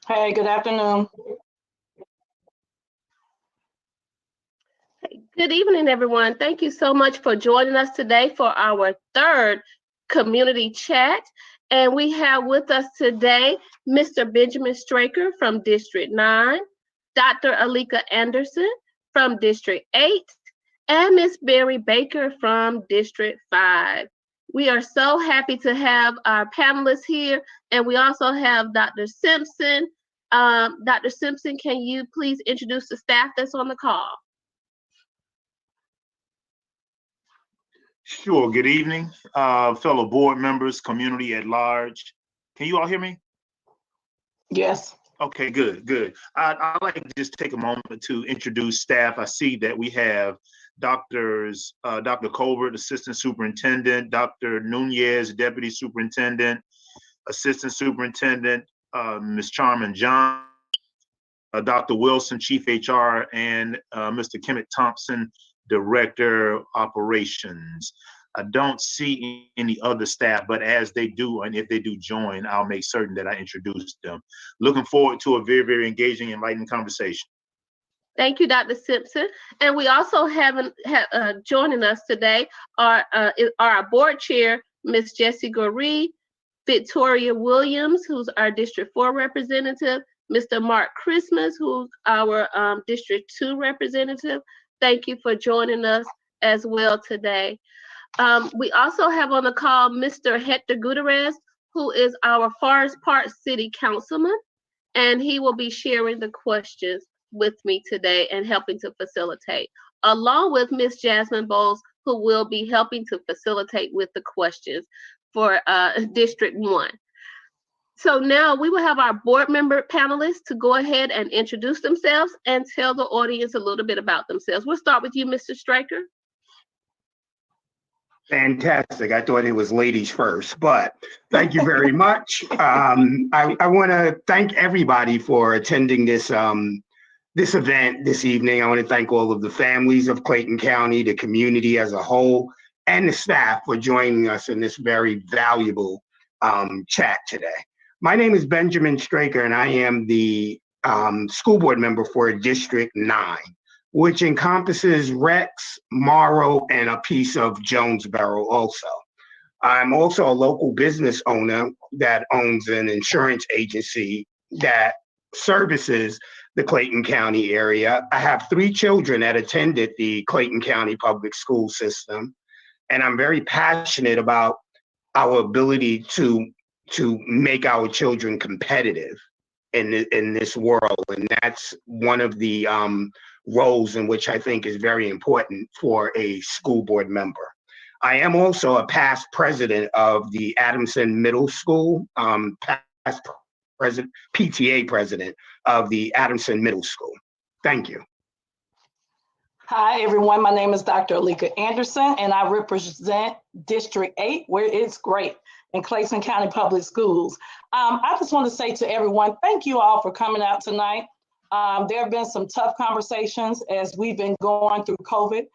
Hey, good afternoon. Good evening, everyone. Thank you so much for joining us today for our third community chat. And we have with us today Mr. Benjamin Straker from District 9, Dr. Alika Anderson from District 8, and Miss Berry Baker from District 5. We are so happy to have our panelists here, and we also have Dr. Simpson. Dr. Simpson, can you please introduce the staff that's on the call? Sure. Good evening, fellow board members, community at large. Can you all hear me? Yes. Okay, good. I'd like to just take a moment to introduce staff. I see that we have Dr. Colbert, Assistant Superintendent, Dr. Nunez, Deputy Superintendent, Assistant Superintendent, Ms. Charmin John, Dr. Wilson, Chief HR, and Mr. Kemet Thompson, Director Operations. I don't see any other staff, but as they do, and if they do join, I'll make certain that I introduce them. Looking forward to a very, very engaging, enlightening conversation. Thank you, Dr. Simpson. And we also have joining us today are our board chair, Ms. Jessie Goree, Victoria Williams, who's our District 4 representative, Mr. Mark Christmas, who's our District 2 representative. Thank you for joining us as well today. We also have on the call Mr. Hector Gutierrez, who is our Forest Park City Councilman, and he will be sharing the questions with me today and helping to facilitate, along with Ms. Jasmine Bowles, who will be helping to facilitate with the questions for District 1. So now we will have our board member panelists to go ahead and introduce themselves and tell the audience a little bit about themselves. We'll start with you, Mr. Straker. Fantastic. I thought it was ladies first, but thank you very much. I want to thank everybody for attending this event this evening. I want to thank all of the families of Clayton County, the community as a whole, and the staff for joining us in this very valuable chat today. My name is Benjamin Straker, and I am the school board member for District 9. Which encompasses Rex, Morrow, and a piece of Jonesboro also. I'm also a local business owner that owns an insurance agency that services the Clayton County area. I have 3 children that attended the Clayton County public school system, and I'm very passionate about our ability to make our children competitive in this world, and that's one of the roles in which I think is very important for a school board member. I am also a past president of the Adamson Middle School, past president, PTA president of the Adamson Middle School. Thank you. Hi, everyone. My name is Dr. Alika Anderson, and I represent District 8, where it's great, in Clayton County Public Schools. I just want to say to everyone, thank you all for coming out tonight. There have been some tough conversations as we've been going through COVID,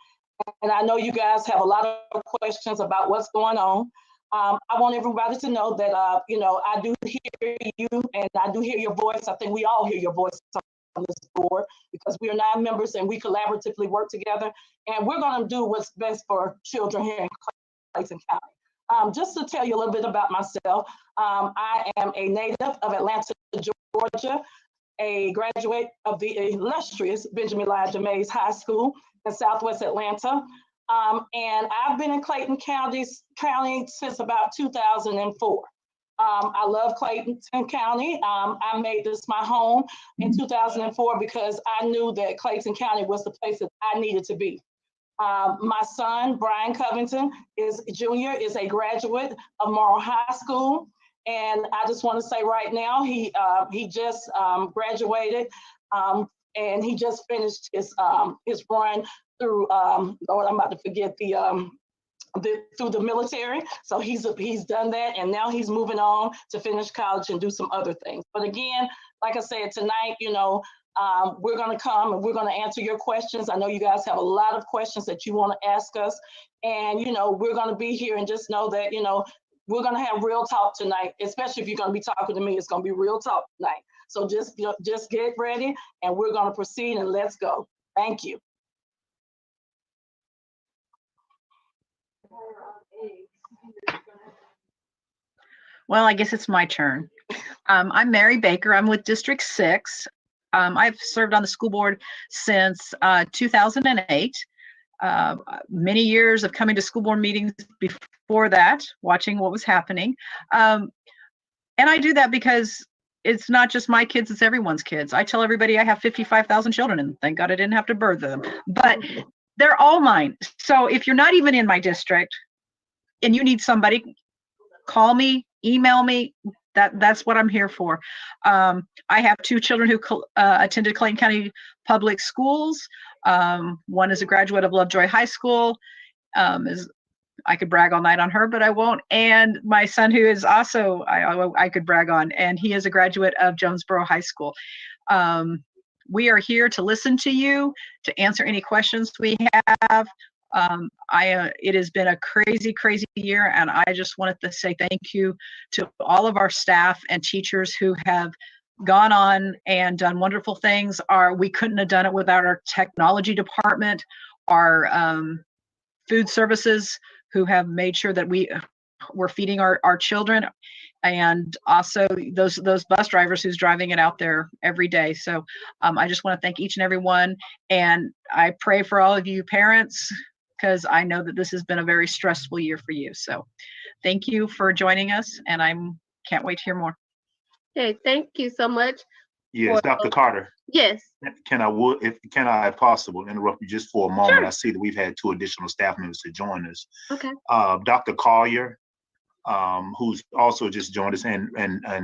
and I know you guys have a lot of questions about what's going on. I want everybody to know that, I do hear you and I do hear your voice. I think we all hear your voice on this board because we are 9 members and we collaboratively work together, and we're going to do what's best for children here in Clayton County. Just to tell you a little bit about myself, I am a native of Atlanta, Georgia, a graduate of the illustrious Benjamin Elijah Mays High School in Southwest Atlanta. And I've been in Clayton County since about 2004. I love Clayton County. I made this my home in 2004 because I knew that Clayton County was the place that I needed to be. My son, Brian Covington, is a graduate of Morrow High School. And I just want to say right now, he just graduated and he just finished his run through, Lord, I'm about to forget through the military. So he's done that, and now he's moving on to finish college and do some other things. But again, like I said, tonight, we're going to come and we're going to answer your questions. I know you guys have a lot of questions that you want to ask us, and we're going to be here, and just know that we're gonna have real talk tonight, especially if you're gonna be talking to me, it's gonna be real talk tonight. So just get ready and we're gonna proceed and let's go. Thank you. Well, I guess it's my turn. I'm Mary Baker. I'm with District 6. I've served on the school board since 2008. Many years of coming to school board meetings before that, watching what was happening. And I do that because it's not just my kids, it's everyone's kids. I tell everybody I have 55,000 children, and thank God I didn't have to birth them. But they're all mine. So if you're not even in my district and you need somebody, call me, email me. That's what I'm here for. I have 2 children who attended Clayton County Public Schools. One is a graduate of Lovejoy High School. I could brag all night on her, but I won't. And my son, who is also I could brag on, and he is a graduate of Jonesboro High School. We are here to listen to you, to answer any questions we have. It has been a crazy year, and I just wanted to say thank you to all of our staff and teachers who have gone on and done wonderful things. We couldn't have done it without our technology department, our food services who have made sure that we're feeding our children, and also those bus drivers who's driving it out there every day. So I just want to thank each and every one, and I pray for all of you parents, because I know that this has been a very stressful year for you. So thank you for joining us, and can't wait to hear more. Okay, thank you so much. Yes, Dr. Carter. Yes. Can I, if possible, interrupt you just for a moment? Sure. I see that we've had 2 additional staff members to join us. Okay. Dr. Collier, who's also just joined us, and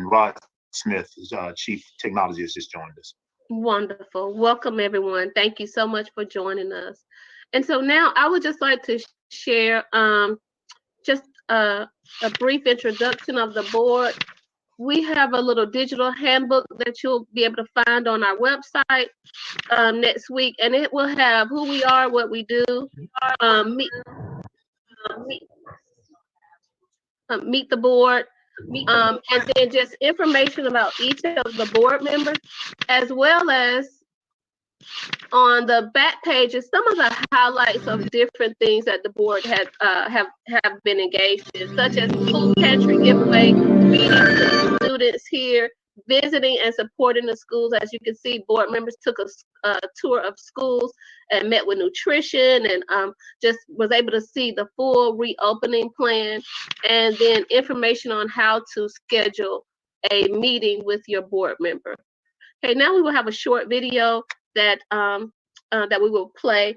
Rod Smith, Chief Technologist, just joined us. Wonderful. Welcome, everyone. Thank you so much for joining us. And so now I would just like to share just a brief introduction of the board. We have a little digital handbook that you'll be able to find on our website next week, and it will have who we are, what we do, meet the board, and then just information about each of the board members, as well as on the back pages, some of the highlights of different things that the board have been engaged in, such as food pantry giveaway, meetings with students here, visiting and supporting the schools. As you can see, board members took a tour of schools and met with nutrition, and just was able to see the full reopening plan, and then information on how to schedule a meeting with your board member. Okay, now we will have a short video that we will play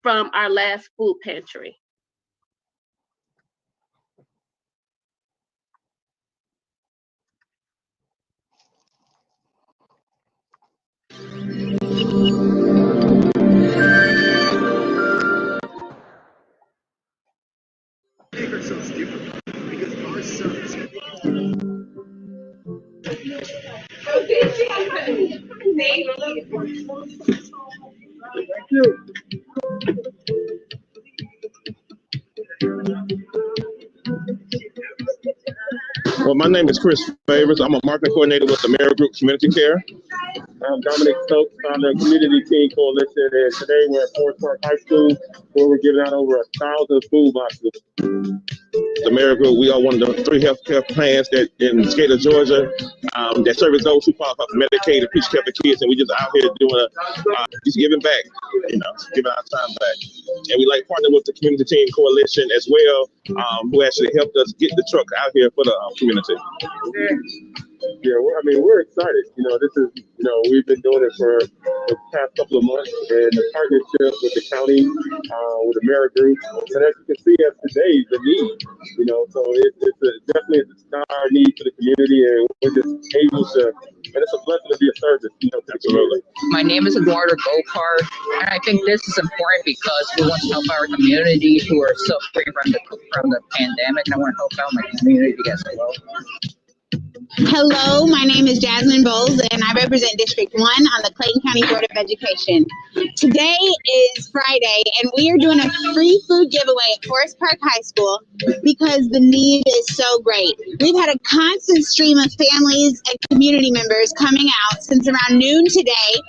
from our last food pantry. Make ourselves different because our sons. Thank you. Well, my name is Chris Favors. I'm a marketing coordinator with the Mary Group Community Care. I'm Dominic Stokes, founder of Community Teen Coalition, and today we're at Forest Park High School, where we're giving out over 1,000 food boxes. The Mary Group, we are one of the 3 healthcare plans that in the state of Georgia that service those who qualify for Medicaid and preach care for kids, and we just out here doing just giving back, giving our time back. And we like partner with the Community Teen Coalition as well, who actually helped us get the truck out here for the community. Yeah, we're excited. This is, we've been doing it for the past couple of months, and the partnership with the county, with the Mary Group, and as you can see, as today, the need, so it's definitely our need for the community, and we're just able to, and it's a blessing to be a service, to the community. My name is Eduardo Gopar, and I think this is important because we want to help our community who are suffering from the pandemic. I want to help out my community as well. Hello, my name is Jasmine Bowles, and I I represent District 1 on the Clayton County Board of Education. Today is Friday, and we are doing a free food giveaway at Forest Park High School because the need is so great. We've had a constant stream of families and community members coming out since around noon today.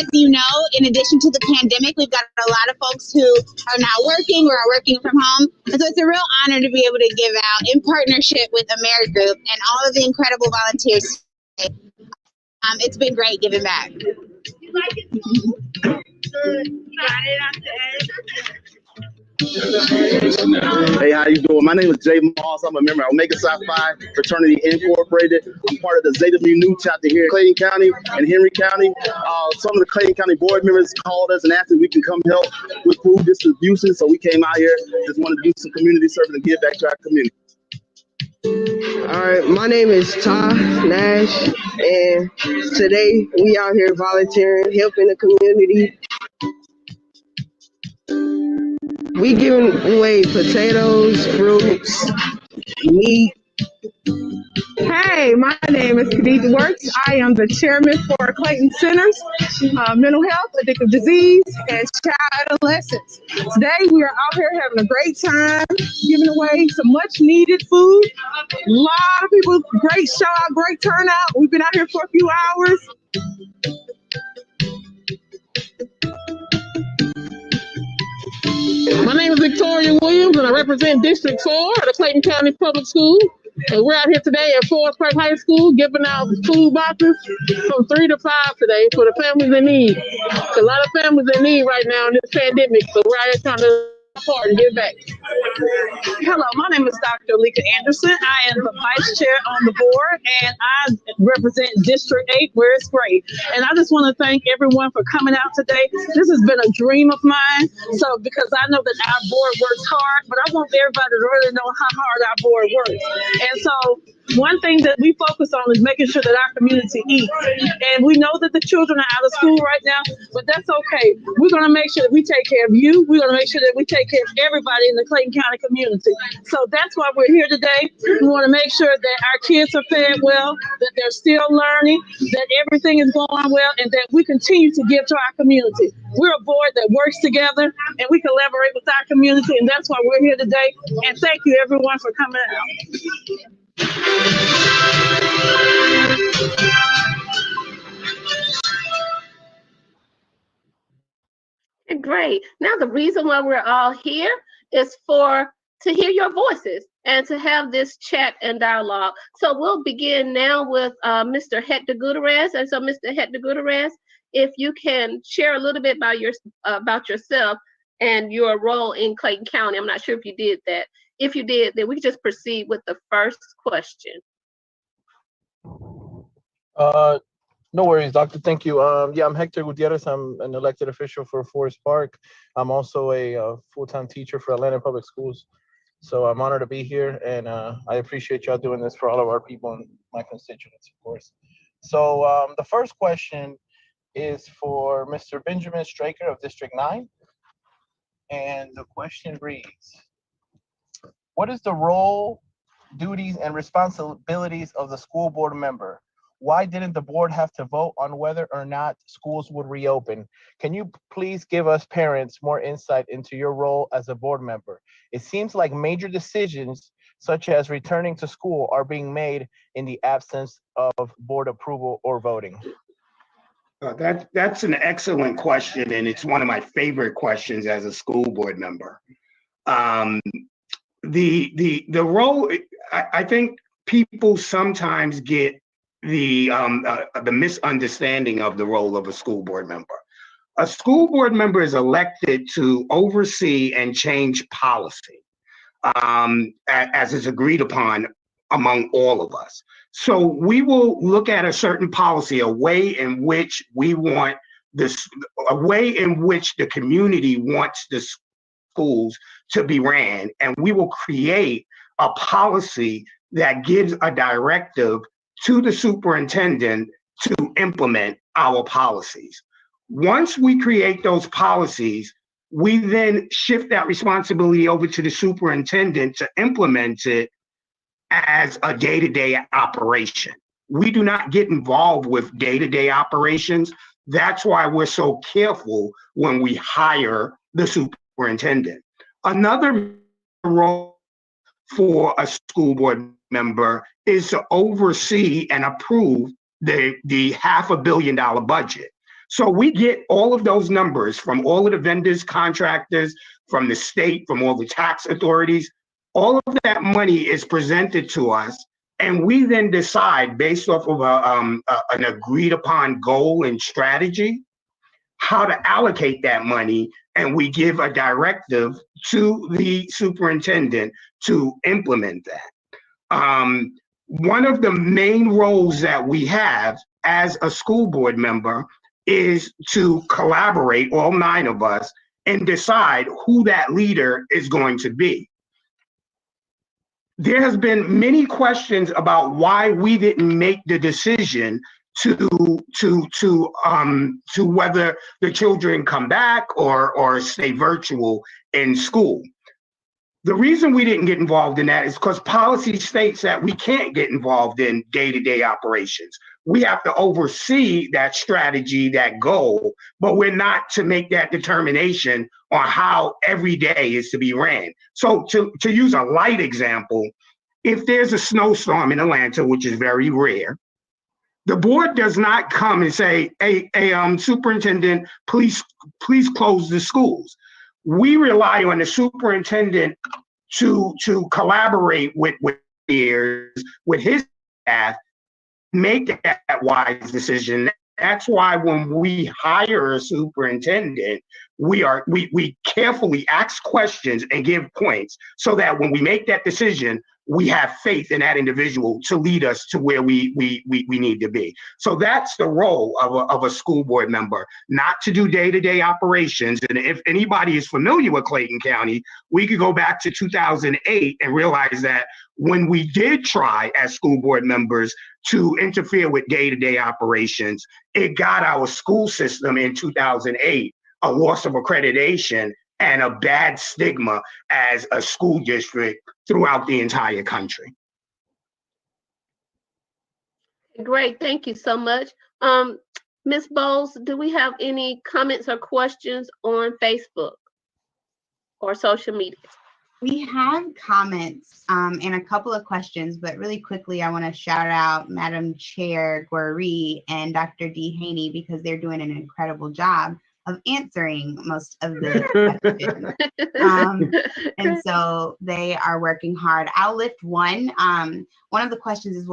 As you know, in addition to the pandemic, we've got a lot of folks who are not working or are working from home. And so it's a real honor to be able to give out in partnership with AmeriGroup and all of the incredible volunteers. It's been great giving back. Hey, how you doing? My name is Jay Moss. I'm a member of Omega Psi Phi Fraternity Incorporated. I'm part of the Zeta Mu Nu chapter here in Clayton County and Henry County. Some of the Clayton County board members called us and asked if we can come help with food distribution. So we came out here, just wanted to do some community service and give back to our community. All right, my name is Ty Nash, and today we out here volunteering, helping the community. We giving away potatoes, fruits, meat. Hey, my name is Khadija Works. I am the chairman for Clayton Centers, Mental Health, Addictive Disease, and Child Adolescents. Today we are out here having a great time, giving away some much needed food. A lot of people, great show out, great turnout. We've been out here for a few hours. My name is Victoria Williams, and I represent District 4 of the Clayton County Public School. And we're out here today at Forest Park High School giving out food boxes from 3 to 5 today for the families in need. A lot of families in need right now in this pandemic, so we're out here trying to support and give back. Hello, my name is Dr. Leeka Anderson. I am the vice chair on the board, and I represent District 8, where it's great. And I just want to thank everyone for coming out today. This has been a dream of mine. So, because I know that our board works hard, but I want everybody to really know how hard our board works. And so, one thing that we focus on is making sure that our community eats. And we know that the children are out of school right now, but that's okay. We're going to make sure that we take care of you. We're going to make sure that we take care of everybody in the Clayton County community. So that's why we're here today. We want to make sure that our kids are fed well, that they're still learning, that everything is going well, and that we continue to give to our community. We're a board that works together, and we collaborate with our community, and that's why we're here today. And thank you, everyone, for coming out. Great. Now the reason why we're all here is to hear your voices and to have this chat and dialogue. So we'll begin now with Mr. Hector Gutierrez. And so Mr. Hector Gutierrez, if you can share a little bit about yourself and your role in Clayton County. I'm not sure if you did that. If you did, then we can just proceed with the first question. No worries, Doctor. Thank you. Yeah, I'm Hector Gutierrez. I'm an elected official for Forest Park. I'm also a full-time teacher for Atlanta Public Schools. So I'm honored to be here, and I appreciate y'all doing this for all of our people and my constituents, of course. So the first question is for Mr. Benjamin Straker of District 9. And the question reads, what is the role, duties, and responsibilities of the school board member? Why didn't the board have to vote on whether or not schools would reopen? Can you please give us parents more insight into your role as a board member? It seems like major decisions, such as returning to school, are being made in the absence of board approval or voting. That's an excellent question, and it's one of my favorite questions as a school board member. The role, I think people sometimes get the misunderstanding of the role of a school board member. A school board member is elected to oversee and change policy as is agreed upon among all of us. So we will look at a certain policy, a way in which we want this, a way in which the community wants the schools to be ran, and we will create a policy that gives a directive to the superintendent to implement our policies. Once we create those policies, we then shift that responsibility over to the superintendent to implement it as a day-to-day operation. We do not get involved with day-to-day operations. That's why we're so careful when we hire the superintendent. Another role for a school board member is to oversee and approve the $500 million budget. So we get all of those numbers from all of the vendors, contractors, from the state, from all the tax authorities. All of that money is presented to us, and we then decide based off of an agreed upon goal and strategy how to allocate that money, and we give a directive to the superintendent to implement that. One of the main roles that we have as a school board member is to collaborate, all 9 of us, and decide who that leader is going to be. There has been many questions about why we didn't make the decision to whether the children come back or stay virtual in school. The reason we didn't get involved in that is because policy states that we can't get involved in day-to-day operations. We have to oversee that strategy, that goal, but we're not to make that determination on how every day is to be ran. So to use a light example, if there's a snowstorm in Atlanta, which is very rare, the board does not come and say, hey, superintendent, please close the schools. We rely on the superintendent to collaborate with his staff, make that wise decision. That's why when we hire a superintendent, we carefully ask questions and give points so that when we make that decision, we have faith in that individual to lead us to where we need to be. So that's the role of a school board member, not to do day-to-day operations. And if anybody is familiar with Clayton County, we could go back to 2008 and realize that when we did try as school board members to interfere with day-to-day operations, it got our school system in 2008 a loss of accreditation and a bad stigma as a school district throughout the entire country. Great, thank you so much. Ms. Bowles, do we have any comments or questions on Facebook or social media? We have comments and a couple of questions, but really quickly, I want to shout out Madam Chair Goree and Dr. D. Haney because they're doing an incredible job of answering most of the questions. And so they are working hard. I'll lift one. One of the questions is,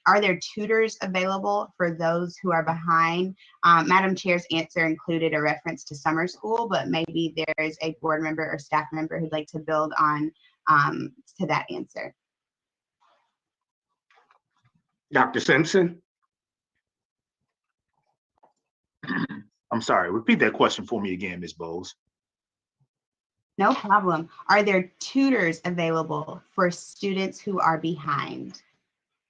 are there tutors available for those who are behind? Madam Chair's answer included a reference to summer school, but maybe there's a board member or staff member who'd like to build on to that answer. Dr. Simpson? I'm sorry, repeat that question for me again, Ms. Bowles. No problem. Are there tutors available for students who are behind?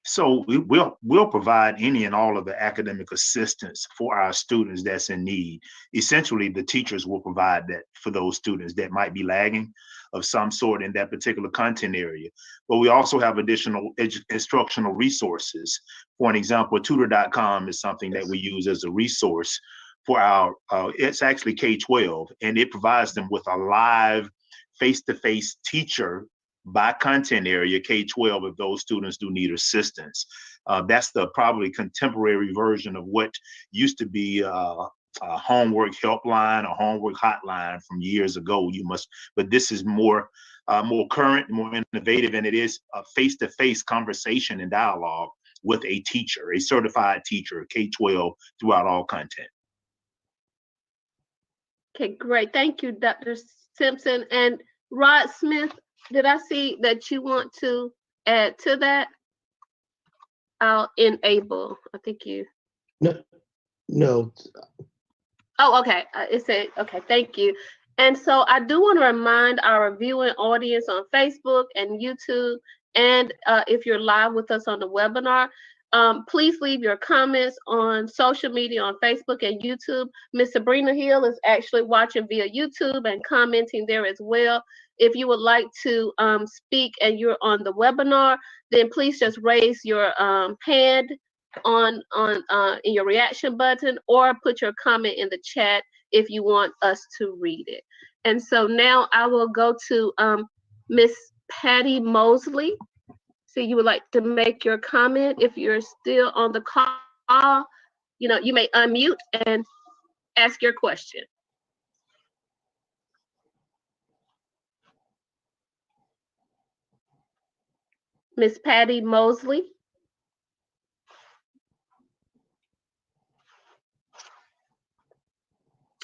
So we'll provide any and all of the academic assistance for our students that's in need. Essentially, the teachers will provide that for those students that might be lagging of some sort in that particular content area. But we also have additional instructional resources. For an example, tutor.com is something that we use as a resource for our, it's actually K-12, and it provides them with a live face-to-face teacher by content area, K-12, if those students do need assistance. That's the probably contemporary version of what used to be a homework helpline or homework hotline from years ago. But this is more current, more innovative, and it is a face-to-face conversation and dialogue with a teacher, a certified teacher, K-12, throughout all content. Okay, great. Thank you, Dr. Simpson. And Rod Smith, did I see that you want to add to that? I'll enable. I think you. No. Oh, okay. It said, okay, thank you. And so I do want to remind our viewing audience on Facebook and YouTube, and if you're live with us on the webinar, Please leave your comments on social media, on Facebook and YouTube. Miss Sabrina Hill is actually watching via YouTube and commenting there as well. If you would like to speak and you're on the webinar, then please just raise your hand on in your reaction button, or put your comment in the chat if you want us to read it. And so now I will go to Miss Patty Mosley. So you would like to make your comment. If you're still on the call, you know, you may unmute and ask your question. Miss Patty Mosley.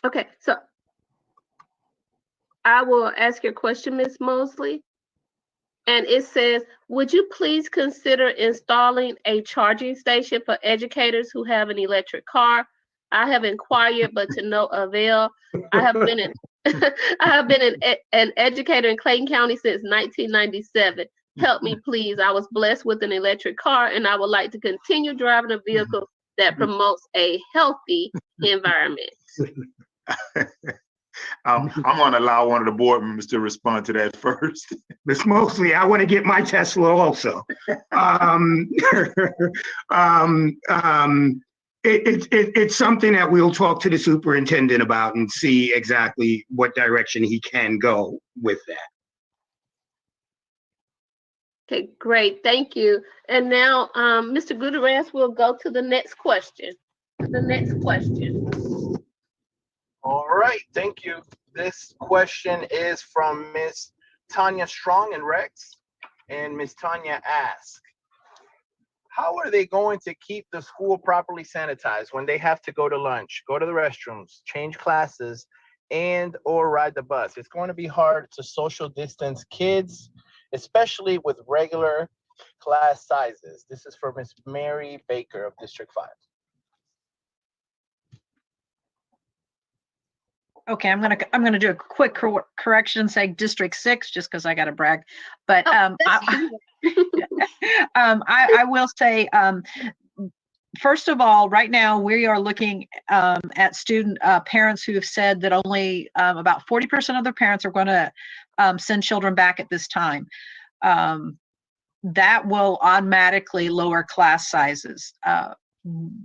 Okay, so I will ask your question, Miss Mosley. And it says, would you please consider installing a charging station for educators who have an electric car? I have inquired, but to no avail. I have been an educator in Clayton County since 1997. Help me, please. I was blessed with an electric car, and I would like to continue driving a vehicle that promotes a healthy environment. I'm going to allow one of the board members to respond to that first. Ms. Mosley, I want to get my Tesla also. It's something that we'll talk to the superintendent about and see exactly what direction he can go with that. Okay, great, thank you. And now, Mr. Gutierrez will go to the next question. All right, thank you. This question is from Miss Tanya Strong and Rex. And Miss Tanya asks, how are they going to keep the school properly sanitized when they have to go to lunch, go to the restrooms, change classes, and or ride the bus? It's going to be hard to social distance kids, especially with regular class sizes. This is for Miss Mary Baker of District 5. Okay, I'm gonna do a quick correction and say District 6, just because I got to brag. But I will say, first of all, right now we are looking at student parents who have said that only about 40% of their parents are going to send children back at this time. That will automatically lower class sizes.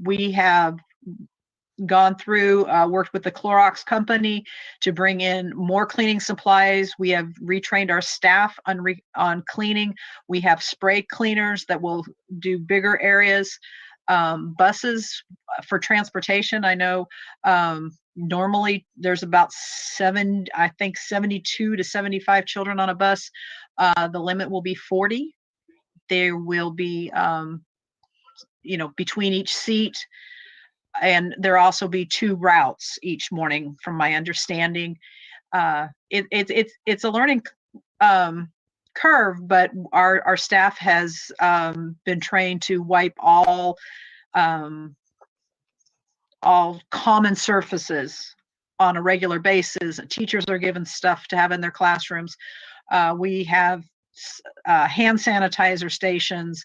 We have gone through, worked with the Clorox company to bring in more cleaning supplies. We have retrained our staff on cleaning. We have spray cleaners that will do bigger areas. Buses for transportation, I know normally there's about 72 to 75 children on a bus. The limit will be 40. There will be, between each seat, and there'll also be 2 routes each morning, from my understanding. It's a learning curve, but our staff has been trained to wipe all common surfaces on a regular basis. Teachers are given stuff to have in their classrooms. We have hand sanitizer stations.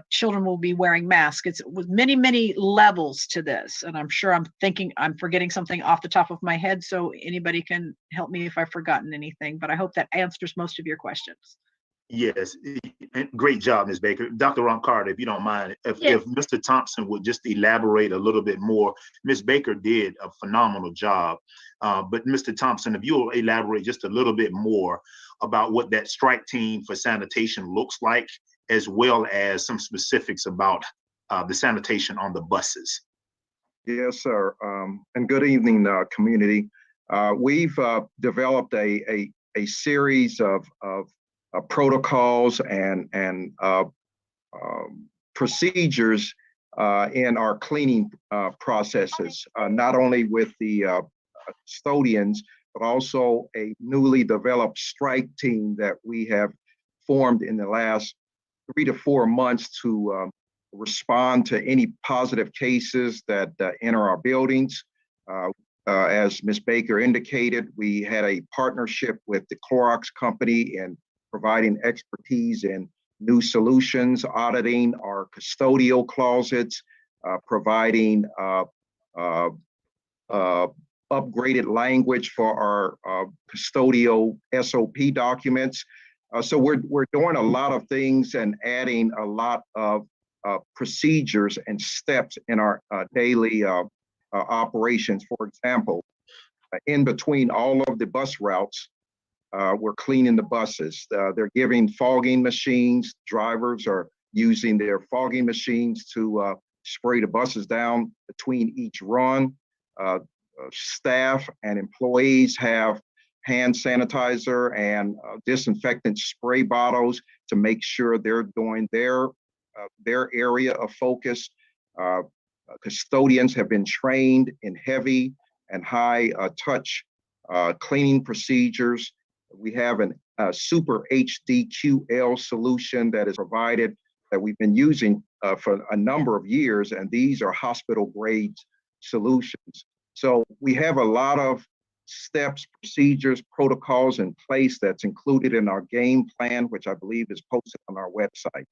Children will be wearing masks. It's with many levels to this, and I'm sure I'm forgetting something off the top of my head, so anybody can help me if I've forgotten anything, but I hope that answers most of your questions. Yes, great job, Ms. Baker. Dr. Ron Carter, if you don't mind, if Mr. Thompson would just elaborate a little bit more. Ms. Baker did a phenomenal job, but Mr. Thompson, if you'll elaborate just a little bit more about what that strike team for sanitation looks like, as well as some specifics about the sanitation on the buses. Yes, sir. And good evening, community. We've developed a series of protocols and procedures in our cleaning processes, not only with the custodians, but also a newly developed strike team that we have formed in the last 3 to 4 months to respond to any positive cases that enter our buildings. As Ms. Baker indicated, we had a partnership with the Clorox company in providing expertise in new solutions, auditing our custodial closets, providing upgraded language for our custodial SOP documents. So we're doing a lot of things and adding a lot of procedures and steps in our daily operations. For example, in between all of the bus routes, we're cleaning the buses. They're giving fogging machines. Drivers are using their fogging machines to spray the buses down between each run. Staff and employees have hand sanitizer and disinfectant spray bottles to make sure they're doing their area of focus. Custodians have been trained in heavy and high touch cleaning procedures. We have a super HDQL solution that is provided that we've been using for a number of years, and these are hospital grade solutions. So we have a lot of steps, procedures, protocols in place that's included in our game plan, which I believe is posted on our website.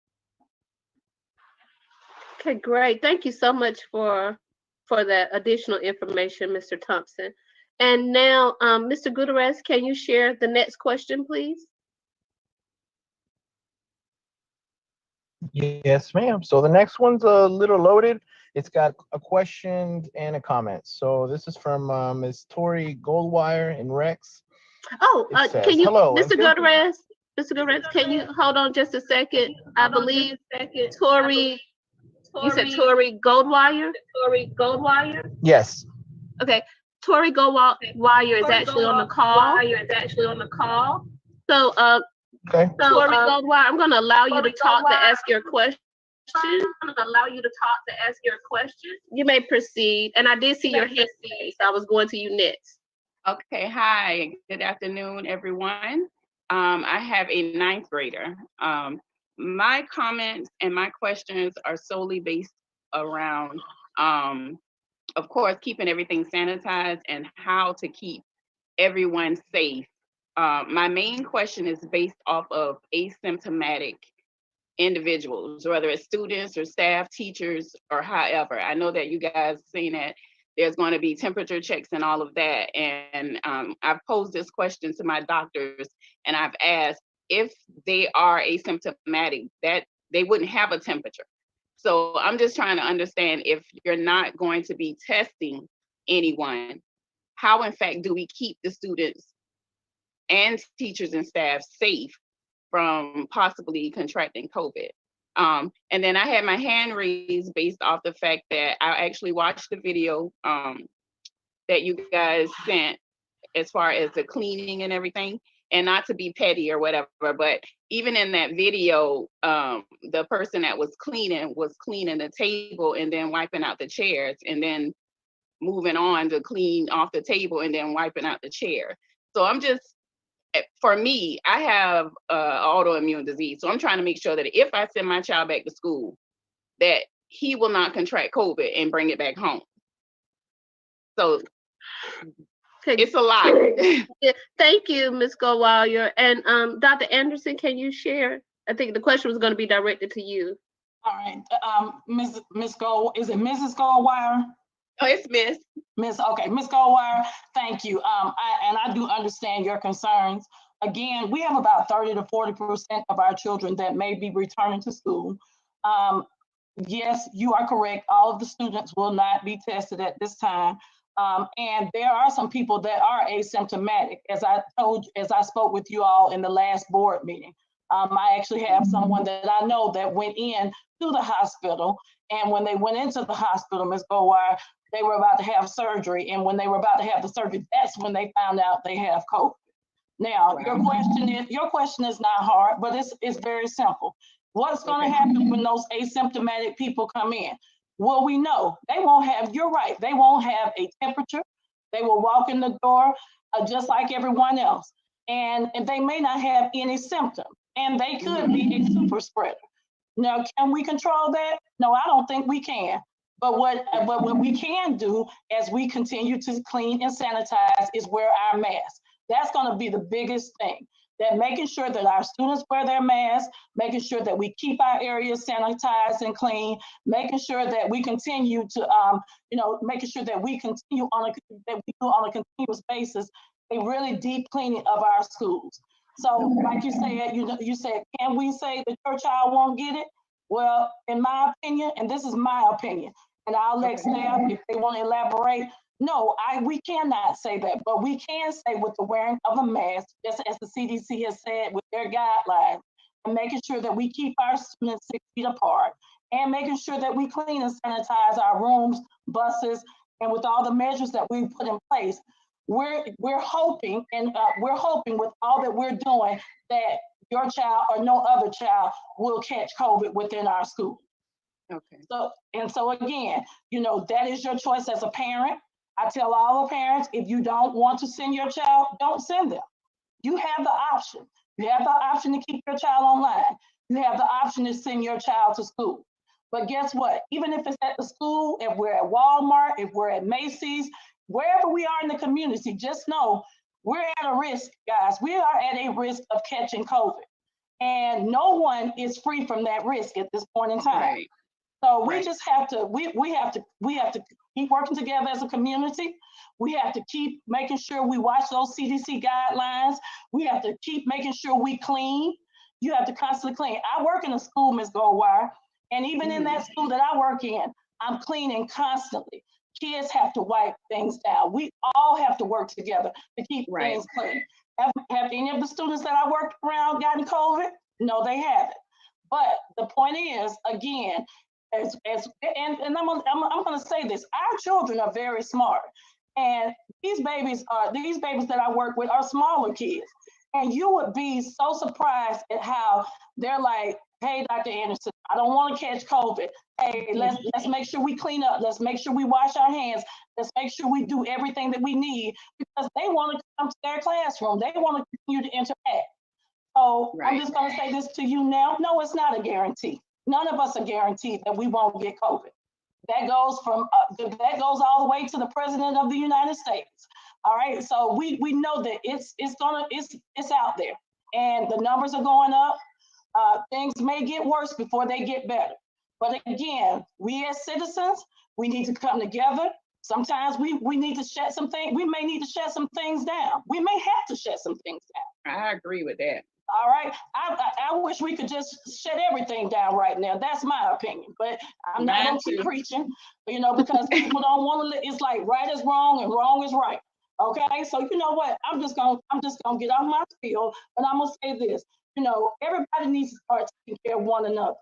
Okay, great. Thank you so much for that additional information, Mr. Thompson. And now, Mr. Gutierrez, can you share the next question, please? Yes, ma'am. So the next one's a little loaded. It's got a question and a comment. So this is from Ms. Tori Goldwire in Rex. Oh, Says, can you, hello, Mr. Gutierrez, can you hold on just a second? I believe Tori, you said Tori Goldwire? Tori Goldwire? Yes. Okay, Tori Goldwire is actually on the call. So, okay. Tori Goldwire, I'm gonna allow you to talk to ask your question. You may proceed. And I did see your hand raised. I was going to you next. Okay, hi, good afternoon, everyone. I have a 9th grader. My comments and my questions are solely based around, of course, keeping everything sanitized and how to keep everyone safe. My main question is based off of asymptomatic individuals, whether it's students or staff, teachers, or however. I know that you guys seen that there's going to be temperature checks and all of that. And I've posed this question to my doctors, and I've asked if they are asymptomatic, that they wouldn't have a temperature. So I'm just trying to understand, if you're not going to be testing anyone, how in fact do we keep the students and teachers and staff safe from possibly contracting COVID? And then I had my hand raised based off the fact that I actually watched the video that you guys sent as far as the cleaning and everything, and not to be petty or whatever, but even in that video, the person that was cleaning the table and then wiping out the chairs and then moving on to clean off the table and then wiping out the chair. So I'm just, for me, I have autoimmune disease. So I'm trying to make sure that if I send my child back to school, that he will not contract COVID and bring it back home. So it's a lot. Thank you, Ms. Goldwire. And Dr. Anderson, can you share? I think the question was going to be directed to you. All right, Ms. Gold, is it Mrs. Goldwire? Oh, it's Miss. Okay, Ms. Goldwire, thank you. I do understand your concerns. Again, we have about 30 to 40% of our children that may be returning to school. Yes, you are correct. All of the students will not be tested at this time. And there are some people that are asymptomatic, as I spoke with you all in the last board meeting. I actually have someone that I know that went in to the hospital, and when they went into the hospital, Ms. Goldwire, they were about to have surgery, and when they were about to have the surgery, that's when they found out they have COVID. Now, your question is not hard, but it's very simple. What's going to happen when those asymptomatic people come in? Well, we know they won't have, you're right, they won't have a temperature. They will walk in the door just like everyone else. And they may not have any symptoms, and they could be a super spreader. Now, can we control that? No, I don't think we can. But what we can do as we continue to clean and sanitize is wear our masks. That's going to be the biggest thing. that making sure that our students wear their masks, making sure that we keep our areas sanitized and clean, making sure that we continue to, making sure that we continue that we do on a continuous basis a really deep cleaning of our schools. So, like you said, you said, can we say that your child won't get it? Well, in my opinion, and this is my opinion, and I'll let staff if they want to elaborate. No, we cannot say that, but we can say with the wearing of a mask, just as the CDC has said with their guidelines, and making sure that we keep our students 6 feet apart, and making sure that we clean and sanitize our rooms, buses, and with all the measures that we put in place, we're hoping, and we're hoping with all that we're doing that your child or no other child will catch COVID within our school. Okay. So again, that is your choice as a parent. I tell all the parents, if you don't want to send your child, don't send them. You have the option. You have the option to keep your child online. You have the option to send your child to school. But guess what? Even if it's at the school, if we're at Walmart, if we're at Macy's, wherever we are in the community, just know we're at a risk, guys. We are at a risk of catching COVID. And no one is free from that risk at this point in time. Right. So we just have to, we have to keep working together as a community. We have to keep making sure we watch those CDC guidelines. We have to keep making sure we clean. You have to constantly clean. I work in a school, Ms. Goldwire, and even in that school that I work in, I'm cleaning constantly. Kids have to wipe things down. We all have to work together to keep things clean. Have any of the students that I worked around gotten COVID? No, they haven't. But the point is, again, and I'm going to say this: our children are very smart, and these babies that I work with are smaller kids, and you would be so surprised at how they're like, "Hey, Dr. Anderson, I don't want to catch COVID. Hey, let's make sure we clean up. Let's make sure we wash our hands. Let's make sure we do everything that we need," because they want to come to their classroom. They want to continue to interact. So I'm just going to say this to you now. No, it's not a guarantee. None of us are guaranteed that we won't get COVID. That goes all the way to the President of the United States. All right. So we know that it's out there, and the numbers are going up. Things may get worse before they get better. But again, we as citizens, we need to come together. Sometimes we need to shut some things. We may need to shut some things down. We may have to shut some things down. I agree with that. All right. I wish we could just shut everything down right now. That's my opinion. But I'm not going to keep preaching, because people don't want to. It's like right is wrong and wrong is right. Okay. So you know what? I'm just gonna get off my field, and I'm gonna say this. Everybody needs to start taking care of one another.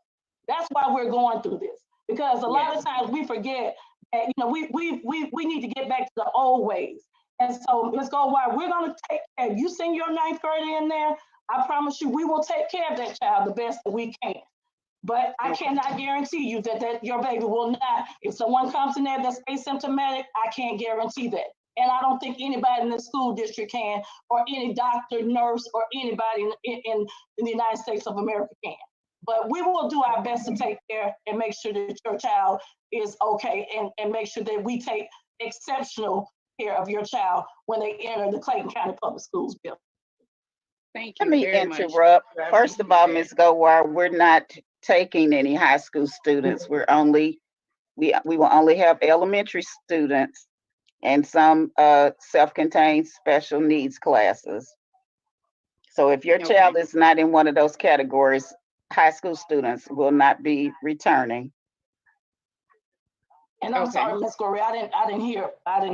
That's why we're going through this, because a lot of times we forget that we need to get back to the old ways. And so let's go. Why we're going to take care. You send your 9th grader in there, I promise you, we will take care of that child the best that we can. But I cannot guarantee you that your baby will not. If someone comes in there that's asymptomatic, I can't guarantee that. And I don't think anybody in the school district can, or any doctor, nurse, or anybody in the United States of America can. But we will do our best to take care and make sure that your child is okay, and make sure that we take exceptional care of your child when they enter the Clayton County Public Schools building. Thank you. Let me interrupt. First of all, Ms. Goldwire, we're not taking any high school students. We will only have elementary students and some self-contained special needs classes. So if your child is not in one of those categories, high school students will not be returning. And I'm sorry, Ms. Gorey, I didn't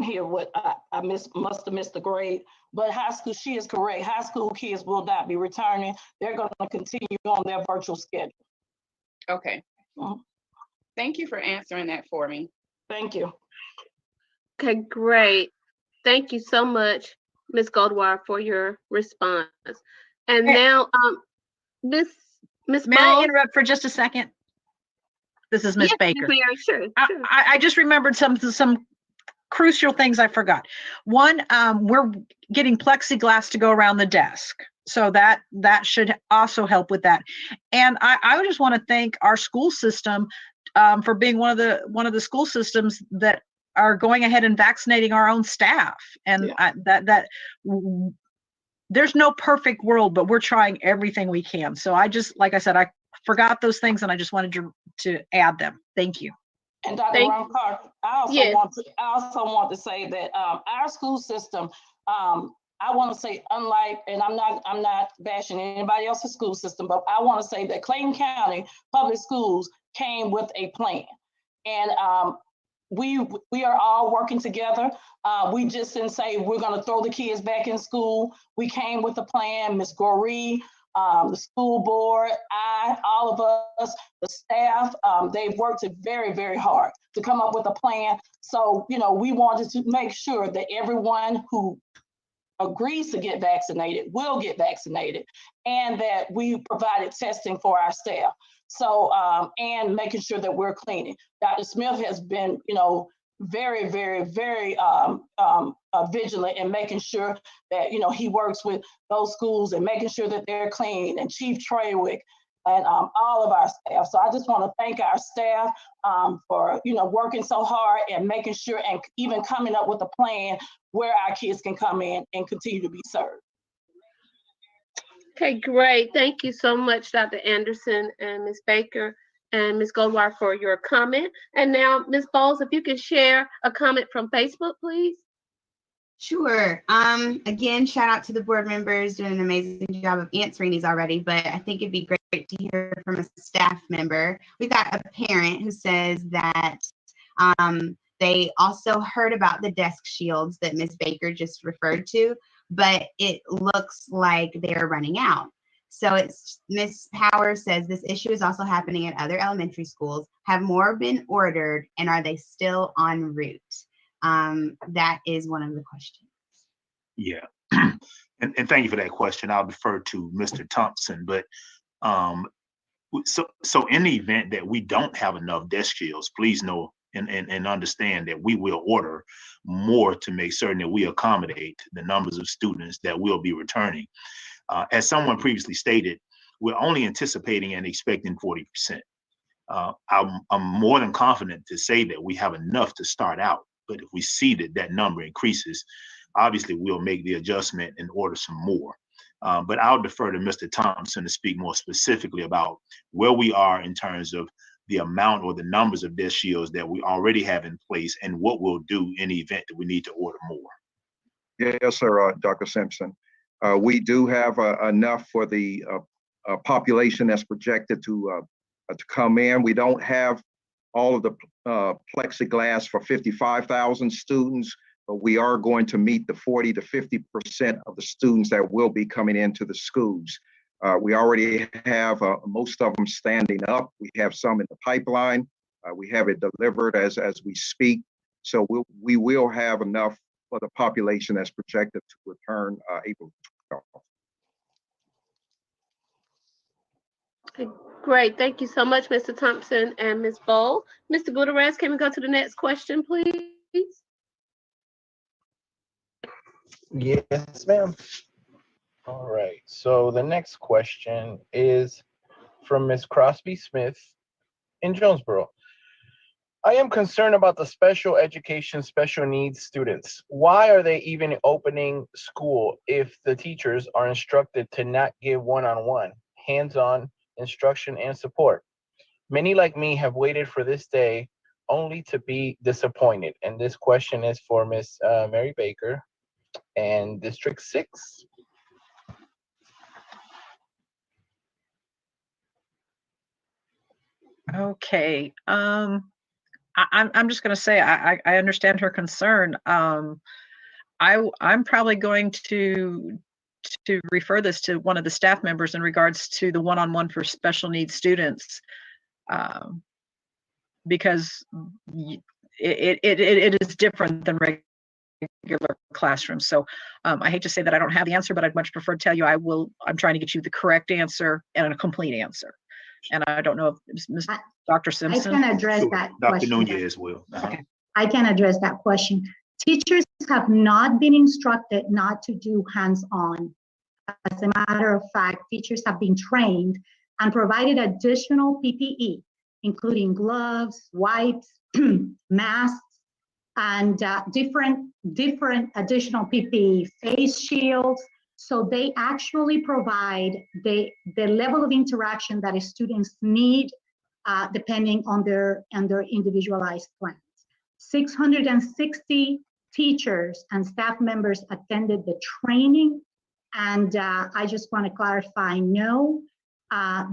hear what I must have missed the grade. But high school, she is correct. High school kids will not be returning. They're going to continue on their virtual schedule. Okay. Thank you for answering that for me. Thank you. Okay, great. Thank you so much, Ms. Goldwire, for your response. And now, Ms. May I interrupt for just a second? This is Ms. Baker. Sure. I just remembered some crucial things I forgot. One, we're getting plexiglass to go around the desk, so that should also help with that. And I just want to thank our school system for being one of the school systems that are going ahead and vaccinating our own staff, and there's no perfect world, but we're trying everything we can. So I just, like I said, I forgot those things and I just wanted to add them. Thank you. And Dr. Ron-Carter, I also want to say that our school system, I want to say, unlike, and I'm not bashing anybody else's school system, but I want to say that Clayton County Public Schools came with a plan, and we are all working together. We just didn't say we're going to throw the kids back in school. We came with a plan. Ms. Goree, the school board, all of us, the staff, they've worked very, very hard to come up with a plan. So, we wanted to make sure that everyone who agrees to get vaccinated will get vaccinated, and that we provided testing for our staff. So, and making sure that we're cleaning. Dr. Smith has been, very, very, very vigilant in making sure that, he works with those schools and making sure that they're clean, and Chief Trawick and all of our staff. So I just want to thank our staff for, working so hard and making sure, and even coming up with a plan where our kids can come in and continue to be served. Okay, great. Thank you so much, Dr. Anderson and Ms. Baker and Ms. Goldwire, for your comment. And now, Ms. Bowles, if you can share a comment from Facebook, please. Sure. Again, shout out to the board members doing an amazing job of answering these already, but I think it'd be great to hear from a staff member. We've got a parent who says that they also heard about the desk shields that Ms. Baker just referred to, but it looks like they're running out. So it's Ms. Power says this issue is also happening at other elementary schools. Have more been ordered, and are they still en route? That is one of the questions. Yeah, and thank you for that question. I'll defer to Mr. Thompson, but so in the event that we don't have enough desk shields, please know and understand that we will order more to make certain that we accommodate the numbers of students that will be returning. As someone previously stated, we're only anticipating and expecting 40%. I'm more than confident to say that we have enough to start out, but if we see that number increases, obviously we'll make the adjustment and order some more. But I'll defer to Mr. Thompson to speak more specifically about where we are in terms of the amount or the numbers of desk shields that we already have in place and what we'll do in the event that we need to order more. Yes, sir, Dr. Simpson. We do have enough for the population that's projected to come in. We don't have all of the plexiglass for 55,000 students, but we are going to meet the 40 to 50% of the students that will be coming into the schools. We already have most of them standing up. We have some in the pipeline. We have it delivered as we speak. So we will have enough for the population that's projected to return April 12th. Okay, great. Thank you so much, Mr. Thompson and Ms. Bowl. Mr. Gutierrez, can we go to the next question, please? Yes, ma'am. All right. So the next question is from Ms. Crosby Smith in Jonesboro. I am concerned about the special education, special needs students. Why are they even opening school if the teachers are instructed to not give one-on-one, hands-on instruction and support? Many like me have waited for this day only to be disappointed. And this question is for Ms. Mary Baker and District 6. Okay. I'm just going to say I understand her concern. I'm probably going to refer this to one of the staff members in regards to the one-on-one for special needs students, because it is different than regular classrooms. So I hate to say that I don't have the answer, but I'd much prefer to tell you I'm trying to get you the correct answer and a complete answer. And I don't know if Dr. Simpson. I can address that question. Dr. Nunez will. Okay. I can address that question. Teachers have not been instructed not to do hands-on. As a matter of fact, teachers have been trained and provided additional PPE, including gloves, wipes, masks, and different additional PPE, face shields, So they actually provide the level of interaction that students need depending on their individualized plans. 660 teachers and staff members attended the training, and I just want to clarify, no,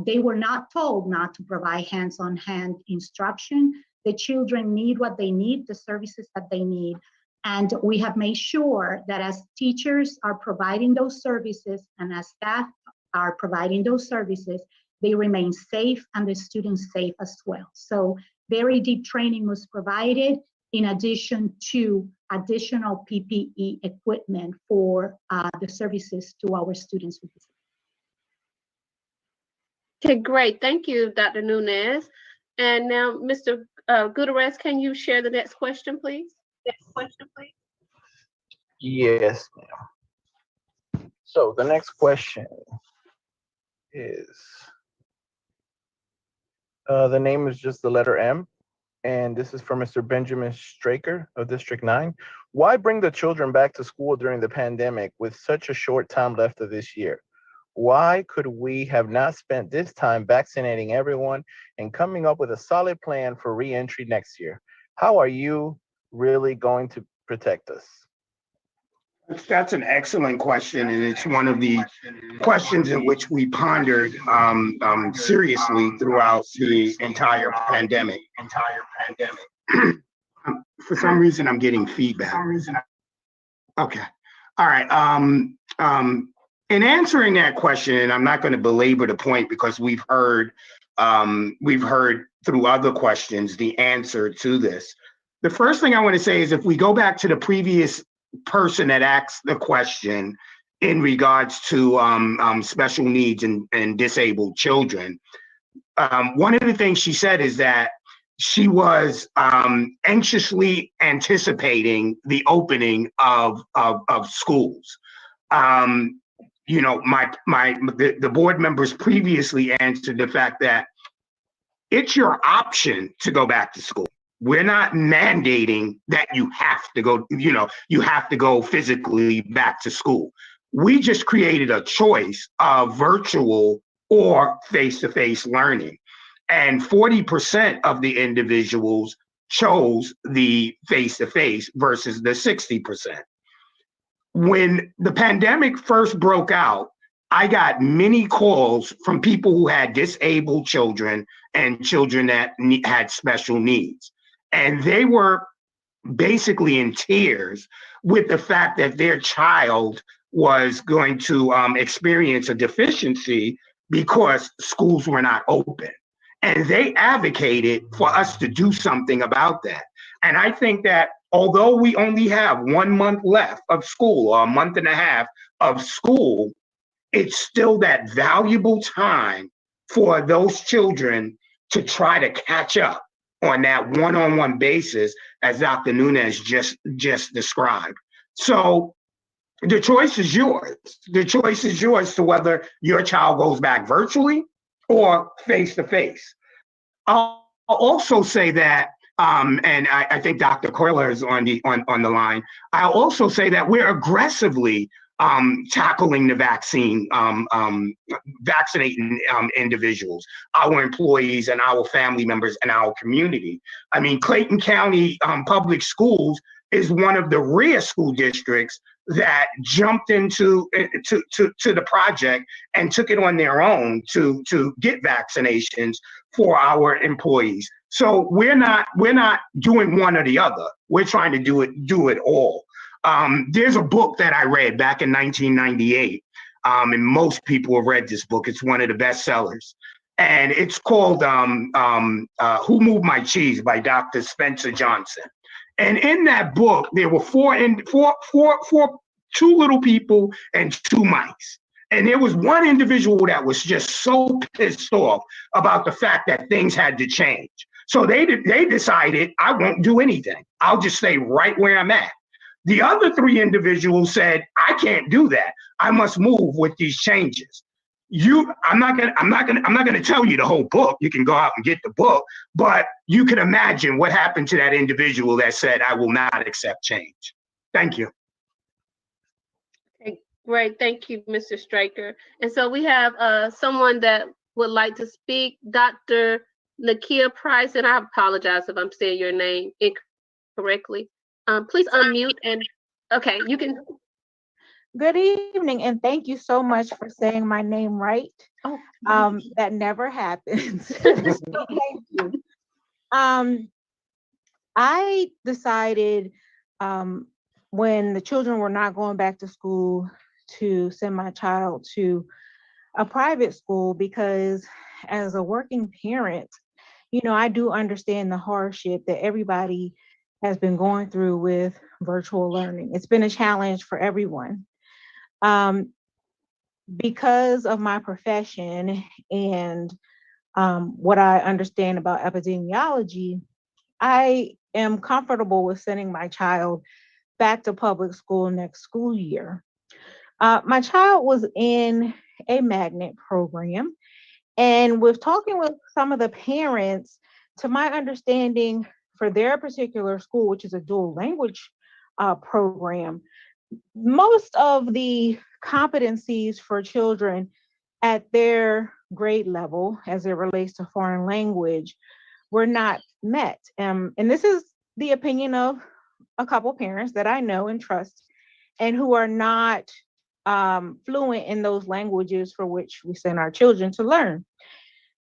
they were not told not to provide hands-on-hand instruction. The children need what they need, the services that they need, and we have made sure that as teachers are providing those services and as staff are providing those services, they remain safe and the students safe as well. So very deep training was provided in addition to additional PPE equipment for the services to our students with disabilities. Okay, great. Thank you, Dr. Nunez. And now, Mr. Gutierrez, can you share the next question, please? Yes, ma'am. So the next question is, the name is just the letter M, and this is for Mr. Benjamin Straker of District 9. Why bring the children back to school during the pandemic with such a short time left of this year? Why could we have not spent this time vaccinating everyone and coming up with a solid plan for re-entry next year? How are you really going to protect us? That's an excellent question, and it's one of the questions in which we pondered seriously throughout the entire pandemic. For some reason, I'm getting feedback. Okay. All right. In answering that question, and I'm not going to belabor the point because we've heard through other questions the answer to this. The first thing I want to say is if we go back to the previous person that asked the question in regards to special needs and disabled children, one of the things she said is that she was anxiously anticipating the opening of schools. You know, the board members previously answered the fact that it's your option to go back to school. We're not mandating that you have to go, you have to go physically back to school. We just created a choice of virtual or face-to-face learning. And 40% of the individuals chose the face-to-face versus the 60%. When the pandemic first broke out, I got many calls from people who had disabled children and children that had special needs. And they were basically in tears with the fact that their child was going to experience a deficiency because schools were not open. And they advocated for us to do something about that. And I think that although we only have 1 month left of school or a month and a half of school, it's still that valuable time for those children to try to catch up on that one-on-one basis, as Dr. Nunez just described. So the choice is yours. The choice is yours to whether your child goes back virtually or face-to-face. I'll also say that, and I think Dr. Coiler is on the line. I'll also say that we're aggressively tackling the vaccinating individuals, our employees and our family members and our community. I mean, Clayton County Public Schools is one of the rare school districts that jumped into the project and took it on their own to get vaccinations for our employees. So we're not doing one or the other. We're trying to do it all. There's a book that I read back in 1998, and most people have read this book. It's one of the bestsellers, and it's called "Who Moved My Cheese" by Dr. Spencer Johnson. And in that book, there were two little people and 2 mice. And there was one individual that was just so pissed off about the fact that things had to change. So they decided, I won't do anything. I'll just stay right where I'm at. The other 3 individuals said, I can't do that. I must move with these changes. I'm not gonna tell you the whole book. You can go out and get the book, but you can imagine what happened to that individual that said, I will not accept change. Thank you. Okay, Great, thank you, Mr. Straker. And so we have someone that would like to speak, Dr. Nakia Price, and I apologize if I'm saying your name incorrectly. Please unmute and, okay, you can. Good evening, and thank you so much for saying my name right. That never happens. So thank you. I decided when the children were not going back to school to send my child to a private school because as a working parent, I do understand the hardship that everybody has been going through with virtual learning. It's been a challenge for everyone. Because of my profession and what I understand about epidemiology, I am comfortable with sending my child back to public school next school year. My child was in a magnet program, and with talking with some of the parents, to my understanding, for their particular school, which is a dual language program, most of the competencies for children at their grade level as it relates to foreign language were not met. And this is the opinion of a couple parents that I know and trust and who are not fluent in those languages for which we send our children to learn.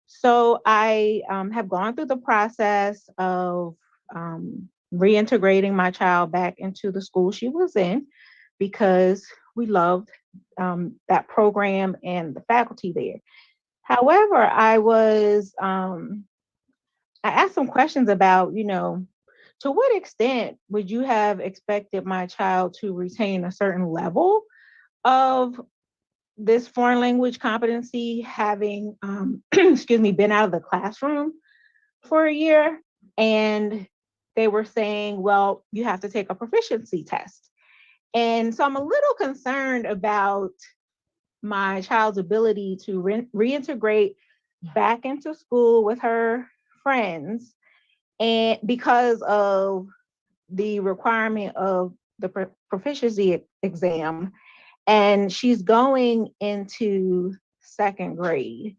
So I have gone through the process of reintegrating my child back into the school she was in because we loved that program and the faculty there. However, I asked some questions about, to what extent would you have expected my child to retain a certain level of this foreign language competency having, been out of the classroom for a year? And they were saying, well, you have to take a proficiency test. And so I'm a little concerned about my child's ability to reintegrate back into school with her friends, and because of the requirement of the proficiency exam, and she's going into second grade.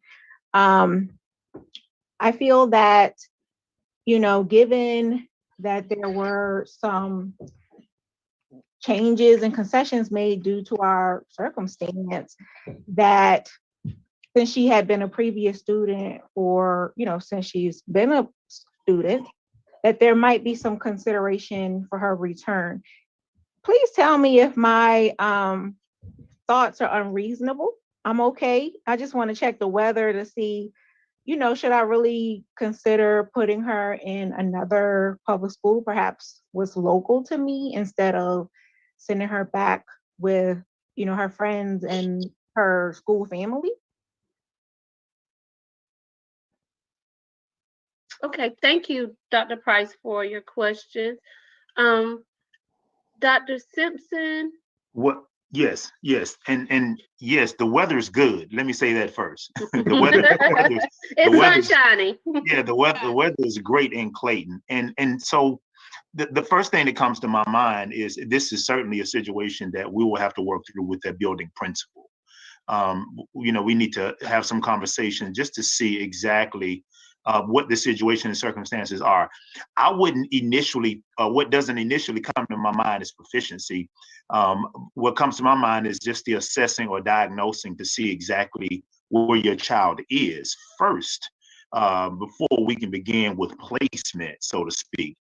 I feel that, given that there were some changes and concessions made due to our circumstance, that since she had been a previous student or, since she's been a student, that there might be some consideration for her return. Please tell me if my thoughts are unreasonable. I'm okay. I just want to check the weather to see, should I really consider putting her in another public school, perhaps what's local to me, instead of sending her back with, her friends and her school family? Okay, thank you, Dr. Price, for your question. Dr. Simpson? What? Yes, and yes, the weather's good. Let me say that first. the weather, it's sunshiny. Yeah, the weather is great in Clayton, and so the first thing that comes to my mind is this is certainly a situation that we will have to work through with that building principal. We need to have some conversation just to see exactly what the situation and circumstances are. I wouldn't initially, what doesn't initially come to my mind is proficiency. What comes to my mind is just the assessing or diagnosing to see exactly where your child is first, before we can begin with placement, so to speak.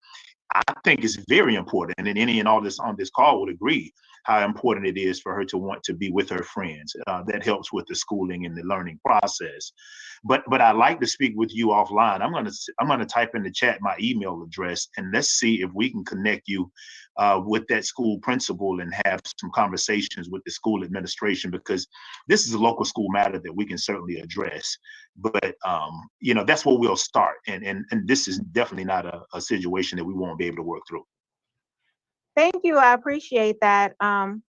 I think it's very important, and any and all this on this call would agree how important it is for her to want to be with her friends. That helps with the schooling and the learning process. But I'd like to speak with you offline. I'm gonna type in the chat my email address, and let's see if we can connect you with that school principal and have some conversations with the school administration, because this is a local school matter that we can certainly address. But that's where we'll start, and this is definitely not a situation that we won't be able to work through. Thank you. I appreciate that.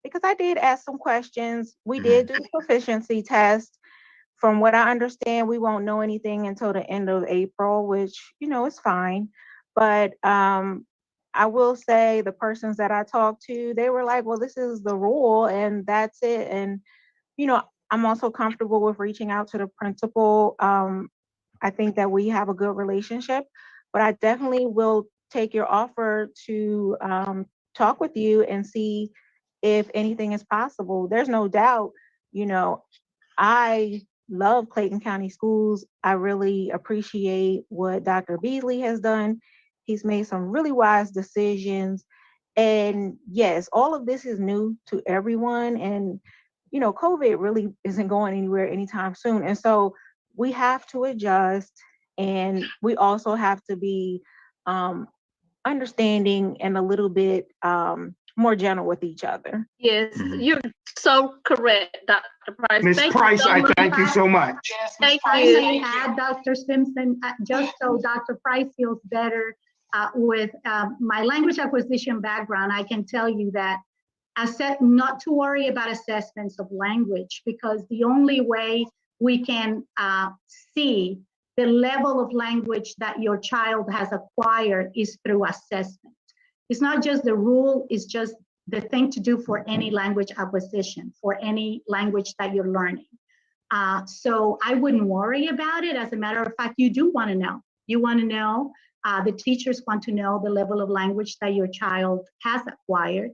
Because I did ask some questions. We did do the proficiency test. From what I understand, we won't know anything until the end of April, which, is fine. But I I will say the persons that I talked to, they were like, well, this is the rule and that's it. And, I'm also comfortable with reaching out to the principal. I think that we have a good relationship, but I definitely will take your offer to talk with you and see if anything is possible. There's no doubt, I love Clayton County Schools. I really appreciate what Dr. Beasley has done. He's made some really wise decisions. And yes, all of this is new to everyone. And, COVID really isn't going anywhere anytime soon. And so we have to adjust, and we also have to be understanding and a little bit more gentle with each other. Yes, you're so correct, Dr. Price. Ms. Price, I thank you so much. Thank I you. may add, Dr. Simpson, just so Dr. Price feels better with my language acquisition background, I can tell you that not to worry about assessments of language, because the only way we can see the level of language that your child has acquired is through assessment. It's not just the rule, it's just the thing to do for any language acquisition, for any language that you're learning. So I wouldn't worry about it. As a matter of fact, you do want to know. You want to know, the teachers want to know the level of language that your child has acquired.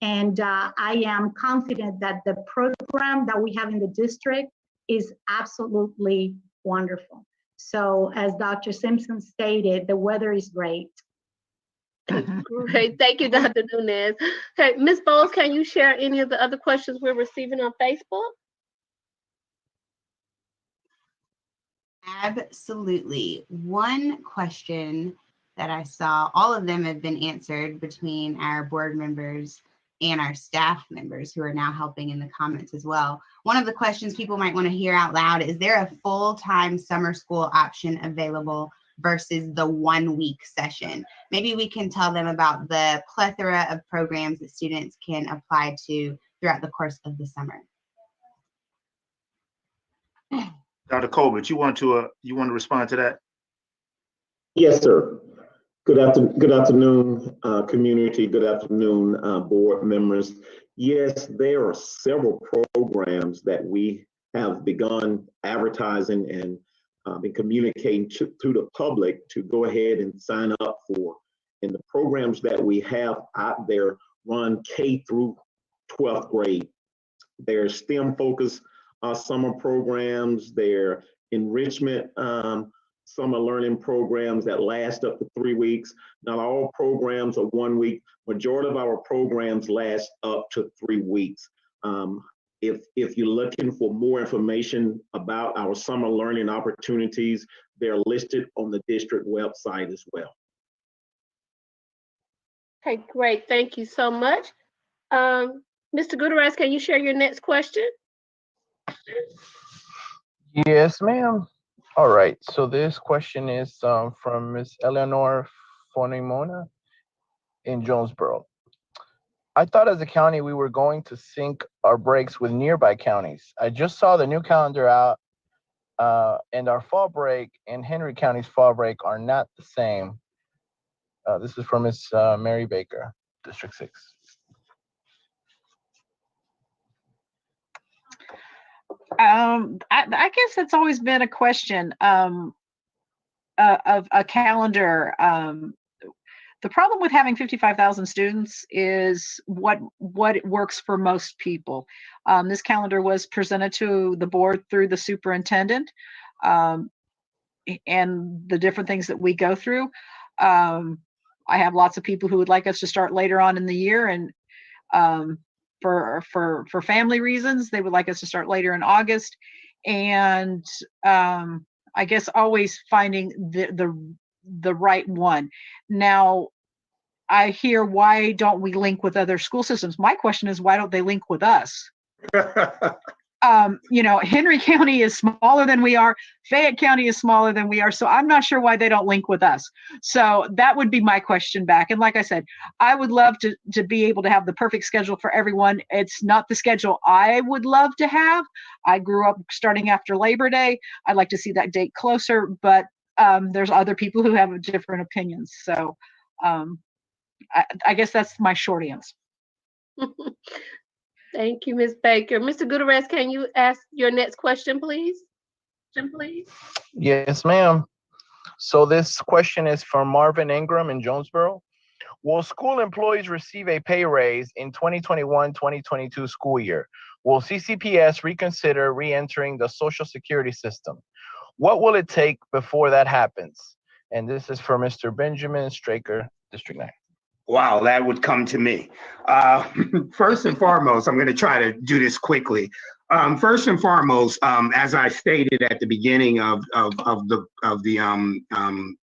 And I am confident that the program that we have in the district is absolutely wonderful. So as Dr. Simpson stated, the weather is great. Great. Thank you, Dr. Nunez. Okay, Ms. Bowles, can you share any of the other questions we're receiving on Facebook? Absolutely. One question that I saw, all of them have been answered between our board members and our staff members who are now helping in the comments as well. One of the questions people might want to hear out loud, is there a full-time summer school option available versus the 1 week session? Maybe we can tell them about the plethora of programs that students can apply to throughout the course of the summer. Dr. Colbert, you want to respond to that? Yes, sir. Good afternoon, community. Good afternoon, board members. Yes, there are several programs that we have begun advertising and been communicating to the public to go ahead and sign up for. And the programs that we have out there run K through 12th grade. They're STEM focused summer programs, they're enrichment summer learning programs that last up to 3 weeks. Not all programs are 1 week. Majority of our programs last up to 3 weeks. If you're looking for more information about our summer learning opportunities, they're listed on the district website as well. Okay, great. Thank you so much. Mr. Gutierrez, can you share your next question? Yes, ma'am. All right. So this question is from Ms. Eleanor Fonimona in Jonesboro. I thought as a county we were going to sync our breaks with nearby counties. I just saw the new calendar out, and our fall break and Henry County's fall break are not the same. This is from Ms. Mary Baker, District 6. I guess it's always been a question of a calendar. The problem with having 55,000 students is what works for most people. This calendar was presented to the board through the superintendent, and the different things that we go through. I have lots of people who would like us to start later on in the year, and for family reasons, they would like us to start later in August. And I guess always finding the right one. Now, I hear, why don't we link with other school systems? My question is, why don't they link with us? Henry County is smaller than we are. Fayette County is smaller than we are. So I'm not sure why they don't link with us. So that would be my question back. And like I said, I would love to be able to have the perfect schedule for everyone. It's not the schedule I would love to have. I grew up starting after Labor Day. I'd like to see that date closer, but there's other people who have different opinions. So I guess that's my short answer. Thank you, Ms. Baker. Mr. Gutierrez, can you ask your next question, please? Yes, ma'am. So this question is from Marvin Ingram in Jonesboro. Will school employees receive a pay raise in 2021-2022 school year? Will CCPS reconsider re-entering the Social Security system? What will it take before that happens? And this is for Mr. Benjamin Straker, District 9. Wow, that would come to me. First and foremost, I'm going to try to do this quickly. First and foremost, as I stated at the beginning of the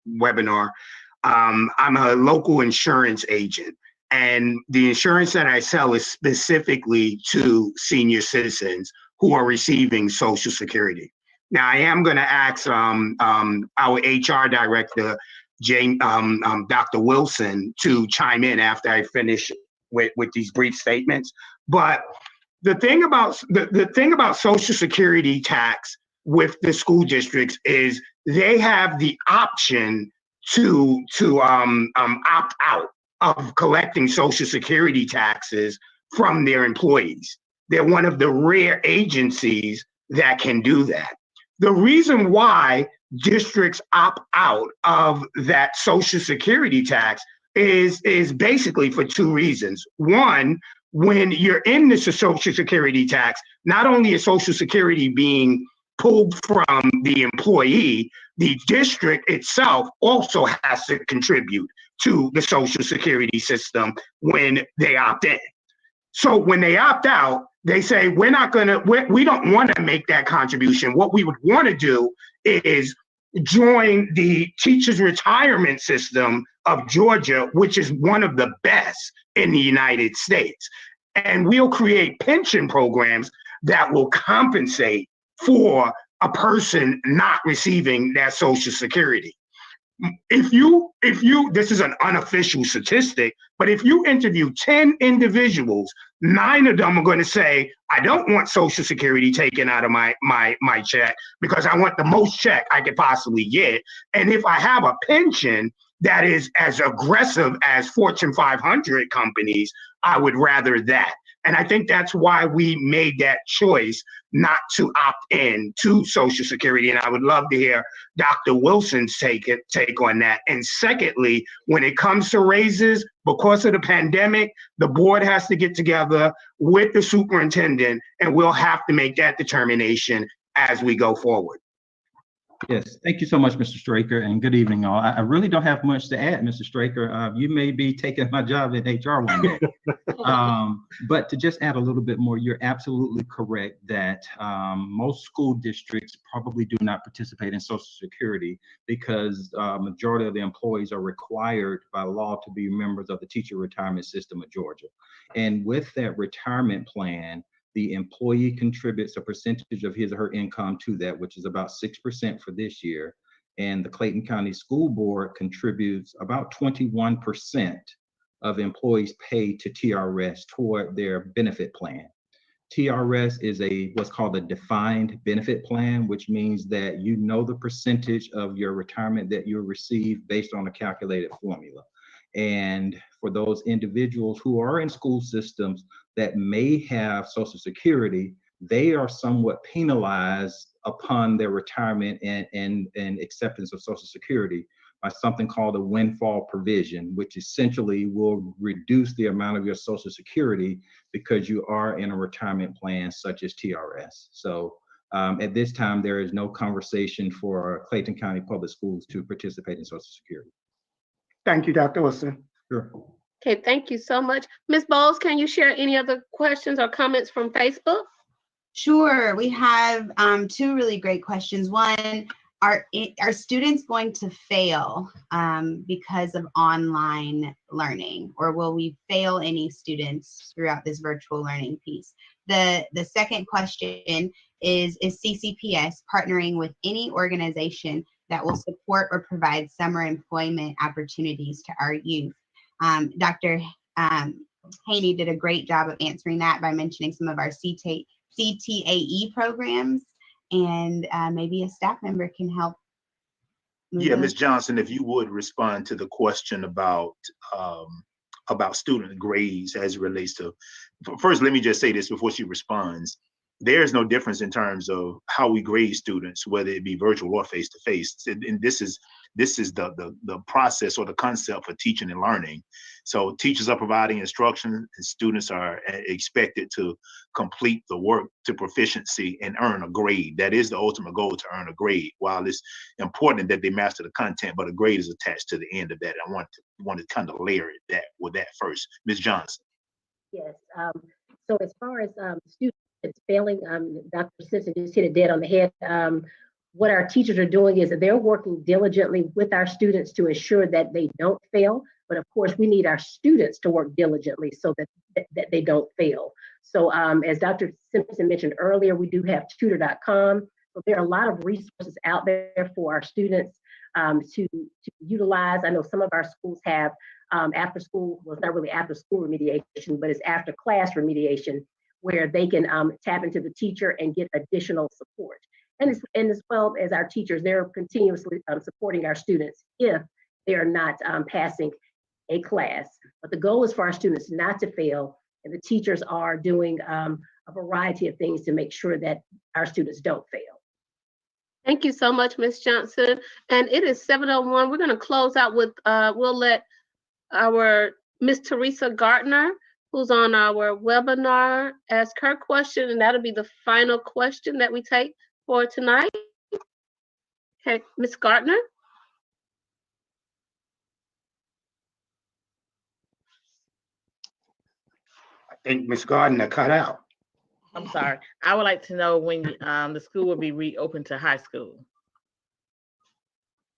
webinar, I'm a local insurance agent, and the insurance that I sell is specifically to senior citizens who are receiving Social Security. Now, I am going to ask our HR director, Dr. Wilson, to chime in after I finish with these brief statements. But the thing about Social Security tax with the school districts is they have the option to opt out of collecting Social Security taxes from their employees. They're one of the rare agencies that can do that. The reason why districts opt out of that Social Security tax is basically for two reasons. One, when you're in the Social Security tax, not only is Social Security being pulled from the employee, the district itself also has to contribute to the Social Security system when they opt in. So when they opt out, they say, we don't want to make that contribution. What we would want to do is join the teachers retirement system of Georgia, which is one of the best in the United States. And we'll create pension programs that will compensate for a person not receiving that Social Security. If you, this is an unofficial statistic, but if you interview 10 individuals, 9 of them are going to say, I don't want Social Security taken out of my check because I want the most check I could possibly get. And if I have a pension that is as aggressive as Fortune 500 companies, I would rather that. And I think that's why we made that choice not to opt in to Social Security. And I would love to hear Dr. Wilson's take on that. And secondly, when it comes to raises, because of the pandemic, the board has to get together with the superintendent, and we'll have to make that determination as we go forward. Yes, thank you so much, Mr. Straker, and good evening, all. I really don't have much to add, Mr. Straker. You may be taking my job in HR one day. But to just add a little bit more, you're absolutely correct that most school districts probably do not participate in Social Security because majority of the employees are required by law to be members of the teacher retirement system of Georgia. And with that retirement plan, the employee contributes a percentage of his or her income to that, which is about 6% for this year. And the Clayton County School Board contributes about 21% of employees paid to TRS toward their benefit plan. TRS is what's called a defined benefit plan, which means that you know the percentage of your retirement that you'll receive based on a calculated formula. And for those individuals who are in school systems that may have Social Security, they are somewhat penalized upon their retirement and acceptance of Social Security by something called a windfall provision, which essentially will reduce the amount of your Social Security because you are in a retirement plan such as TRS. So at this time, there is no conversation for Clayton County Public Schools to participate in Social Security. Thank you, Dr. Wilson. Sure. Okay, thank you so much. Ms. Bowles, can you share any other questions or comments from Facebook? Sure, we have 2 really great questions. One, are students going to fail because of online learning, or will we fail any students throughout this virtual learning piece? The second question is CCPS partnering with any organization that will support or provide summer employment opportunities to our youth? Dr. Haney did a great job of answering that by mentioning some of our CTAE programs, and maybe a staff member can help. Yeah, Ms. Johnson, if you would respond to the question about about student grades as it relates to, first, let me just say this before she responds. There's no difference in terms of how we grade students, whether it be virtual or face-to-face. And this is the process or the concept for teaching and learning. So teachers are providing instruction and students are expected to complete the work to proficiency and earn a grade. That is the ultimate goal, to earn a grade. While it's important that they master the content, but a grade is attached to the end of that. I want to kind of layer it with that first. Ms. Johnson. Yes. So as far as students failing, Dr. Simpson just hit it dead on the head. What our teachers are doing is that they're working diligently with our students to ensure that they don't fail. But of course, we need our students to work diligently so that they don't fail. So as Dr. Simpson mentioned earlier, we do have tutor.com. So there are a lot of resources out there for our students to utilize. I know some of our schools have after school, well, it's not really after school remediation, but it's after class remediation, where they can tap into the teacher and get additional support. And as well as our teachers, they're continuously supporting our students if they are not passing a class. But the goal is for our students not to fail, and the teachers are doing a variety of things to make sure that our students don't fail. Thank you so much, Ms. Johnson. And it is 7:01. We're going to close out with, we'll let our Ms. Teresa Gardner, who's on our webinar, ask her question, and that'll be the final question that we take for tonight. Okay, Ms. Gardner. I think Ms. Gardner cut out. I'm sorry. I would like to know when the school will be reopened to high school.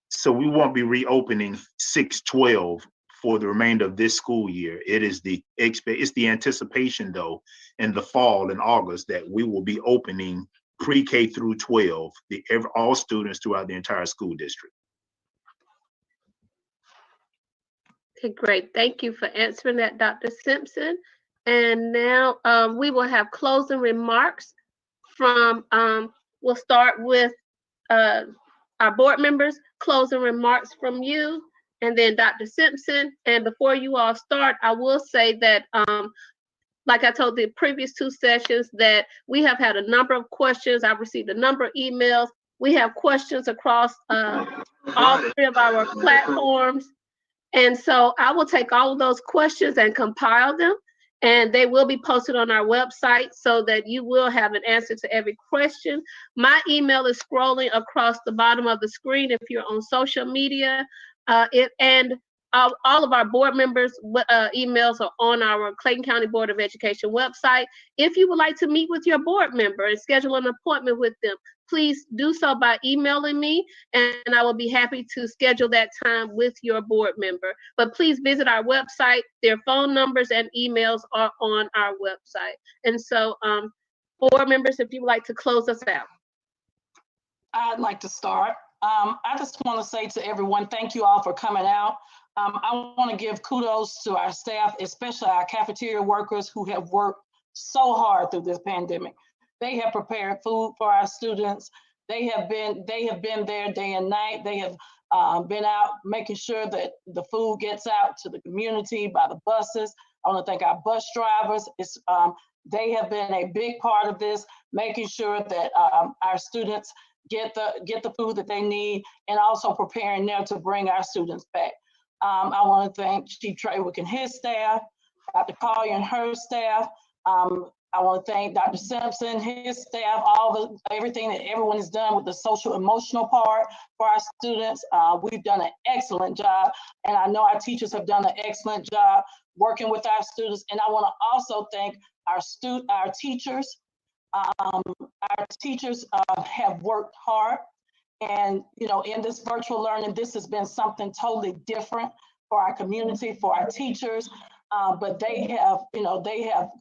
So we won't be reopening 6/12 for the remainder of this school year. It's the anticipation though in the fall in August that we will be opening pre-K through 12, all students throughout the entire school district. Okay, great. Thank you for answering that, Dr. Simpson. And now we will have closing remarks from, we'll start with our board members, closing remarks from you, and then Dr. Simpson. And before you all start, I will say that, like I told the previous two sessions, that we have had a number of questions. I've received a number of emails. We have questions across all three of our platforms. And so I will take all of those questions and compile them, and they will be posted on our website so that you will have an answer to every question. My email is scrolling across the bottom of the screen if you're on social media. All of our board members' emails are on our Clayton County Board of Education website. If you would like to meet with your board member and schedule an appointment with them, please do so by emailing me, and I will be happy to schedule that time with your board member. But please visit our website. Their phone numbers and emails are on our website. And so, board members, if you would like to close us out. I'd like to start. I just want to say to everyone, thank you all for coming out. I want to give kudos to our staff, especially our cafeteria workers who have worked so hard through this pandemic. They have prepared food for our students. They have been there day and night. They have been out making sure that the food gets out to the community by the buses. I want to thank our bus drivers. They have been a big part of this, making sure that our students get the food that they need, and also preparing now to bring our students back. I want to thank Chief Treywick and his staff, Dr. Collier and her staff. I want to thank Dr. Simpson, his staff, everything that everyone has done with the social emotional part for our students. We've done an excellent job, and I know our teachers have done an excellent job working with our students. And I want to also thank our teachers. Our teachers have worked hard, and in this virtual learning, this has been something totally different for our community, for our teachers. But they have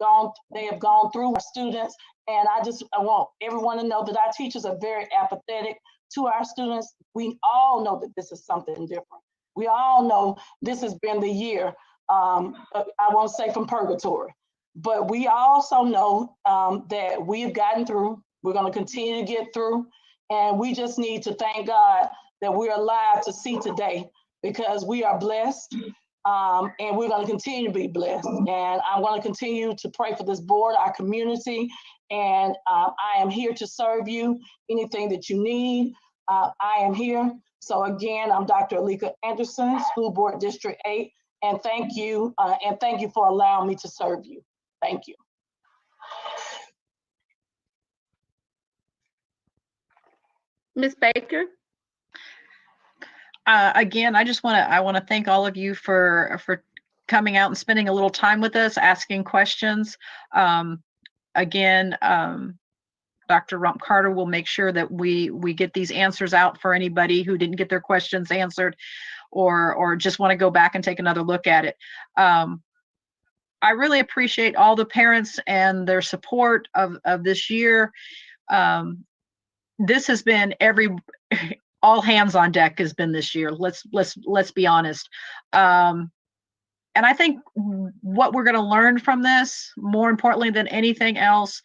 gone through our students, and I want everyone to know that our teachers are very apathetic to our students. We all know that this is something different. We all know this has been the year, I won't say from purgatory, but we also know that we have gotten through. We're going to continue to get through, and we just need to thank God that we're alive to see today, because we are blessed. And we're going to continue to be blessed. And I'm going to continue to pray for this board, our community, and I am here to serve you. Anything that you need, I am here. So again, I'm Dr. Alika Anderson, School Board District 8, and thank you for allowing me to serve you. Thank you. Ms. Baker. Again, I want to thank all of you for coming out and spending a little time with us, asking questions. Again, Dr. Rump Carter will make sure that we get these answers out for anybody who didn't get their questions answered or just want to go back and take another look at it. I really appreciate all the parents and their support of this year. This has been all hands on deck has been this year. Let's be honest. And I think what we're going to learn from this, more importantly than anything else,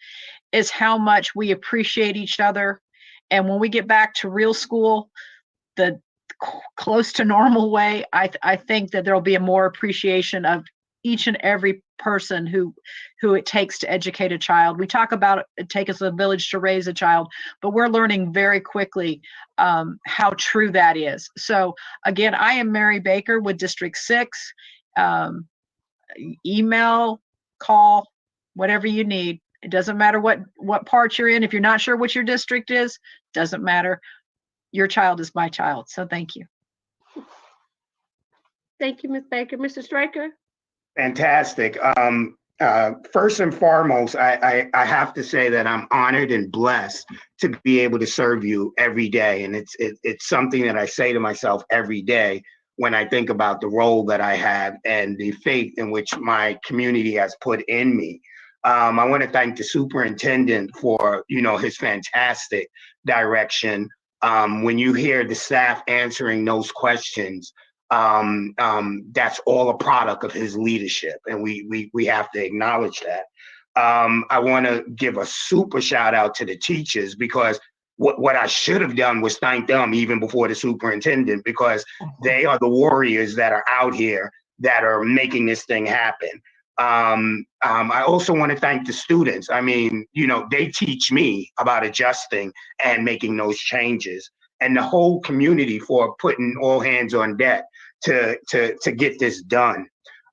is how much we appreciate each other. And when we get back to real school, the close to normal way, I think that there'll be a more appreciation of each and every person who it takes to educate a child. We talk about it takes a village to raise a child, but we're learning very quickly how true that is. So again, I am Mary Baker with District 6. Email, call, whatever you need. It doesn't matter what part you're in. If you're not sure what your district is, doesn't matter. Your child is my child. So thank you. Thank you, Ms. Baker. Mr. Straker. Fantastic. First and foremost, I have to say that I'm honored and blessed to be able to serve you every day. And it's something that I say to myself every day when I think about the role that I have and the faith in which my community has put in me. I want to thank the superintendent for, his fantastic direction. When you hear the staff answering those questions, that's all a product of his leadership, and we have to acknowledge that. I want to give a super shout out to the teachers, because what I should have done was thank them even before the superintendent, because they are the warriors that are out here that are making this thing happen. I also want to thank the students. I mean, they teach me about adjusting and making those changes, and the whole community for putting all hands on deck to get this done.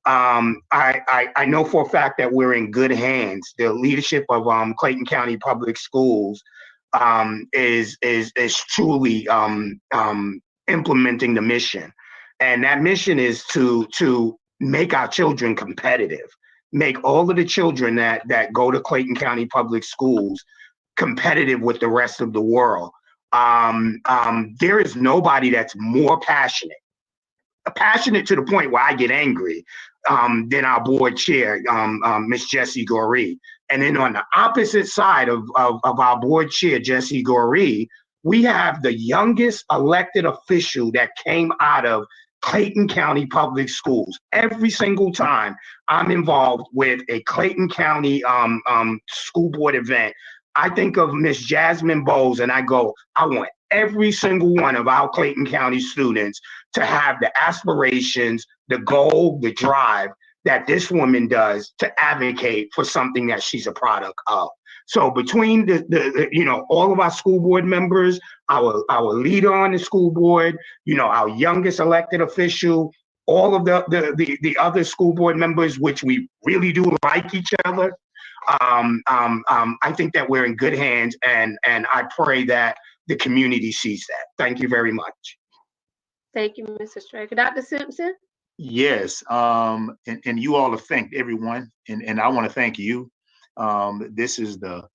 I know for a fact that we're in good hands. The leadership of Clayton County Public Schools is truly implementing the mission, and that mission is to make our children competitive, make all of the children that go to Clayton County Public Schools competitive with the rest of the world. There is nobody that's more passionate to the point where I get angry than our board chair, Miss Jessie Goree. And then on the opposite side of our board chair, Jessie Goree, we have the youngest elected official that came out of Clayton County Public Schools. Every single time I'm involved with a Clayton County school board event, I think of Miss Jasmine Bowles and I go, I want every single one of our Clayton County students to have the aspirations, the goal, the drive that this woman does to advocate for something that she's a product of. So between the all of our school board members, our leader on the school board, our youngest elected official, all of the other school board members, which we really do like each other, I think that we're in good hands, and I pray that the community sees that. Thank you very much. Thank you, Mr. Straker. Dr. Simpson? Yes, and you all have thanked everyone, and I want to thank you. This is the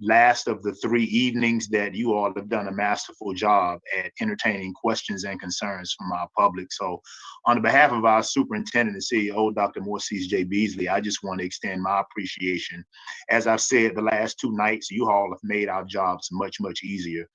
last of the 3 evenings that you all have done a masterful job at entertaining questions and concerns from our public. So on behalf of our superintendent and CEO, Dr. Morsees J. Beasley, I just want to extend my appreciation. As I've said the last 2 nights, you all have made our jobs much, much easier.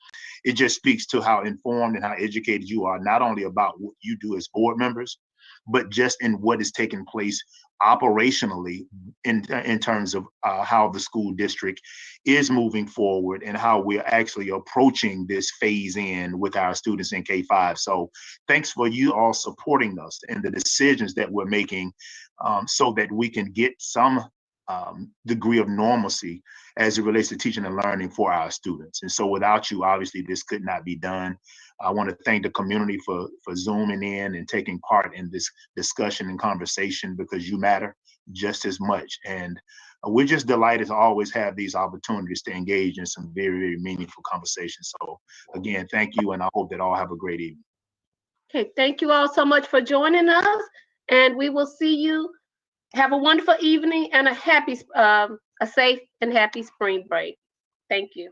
It just speaks to how informed and how educated you are, not only about what you do as board members, but just in what is taking place operationally in terms of how the school district is moving forward and how we're actually approaching this phase in with our students in K-5. So thanks for you all supporting us and the decisions that we're making so that we can get some degree of normalcy as it relates to teaching and learning for our students. And so without you, obviously, this could not be done. I want to thank the community for zooming in and taking part in this discussion and conversation, because you matter just as much. And we're just delighted to always have these opportunities to engage in some very, very meaningful conversations. So again, thank you, and I hope that all have a great evening. Okay, thank you all so much for joining us, and we will see you. Have a wonderful evening and a safe and happy spring break. Thank you.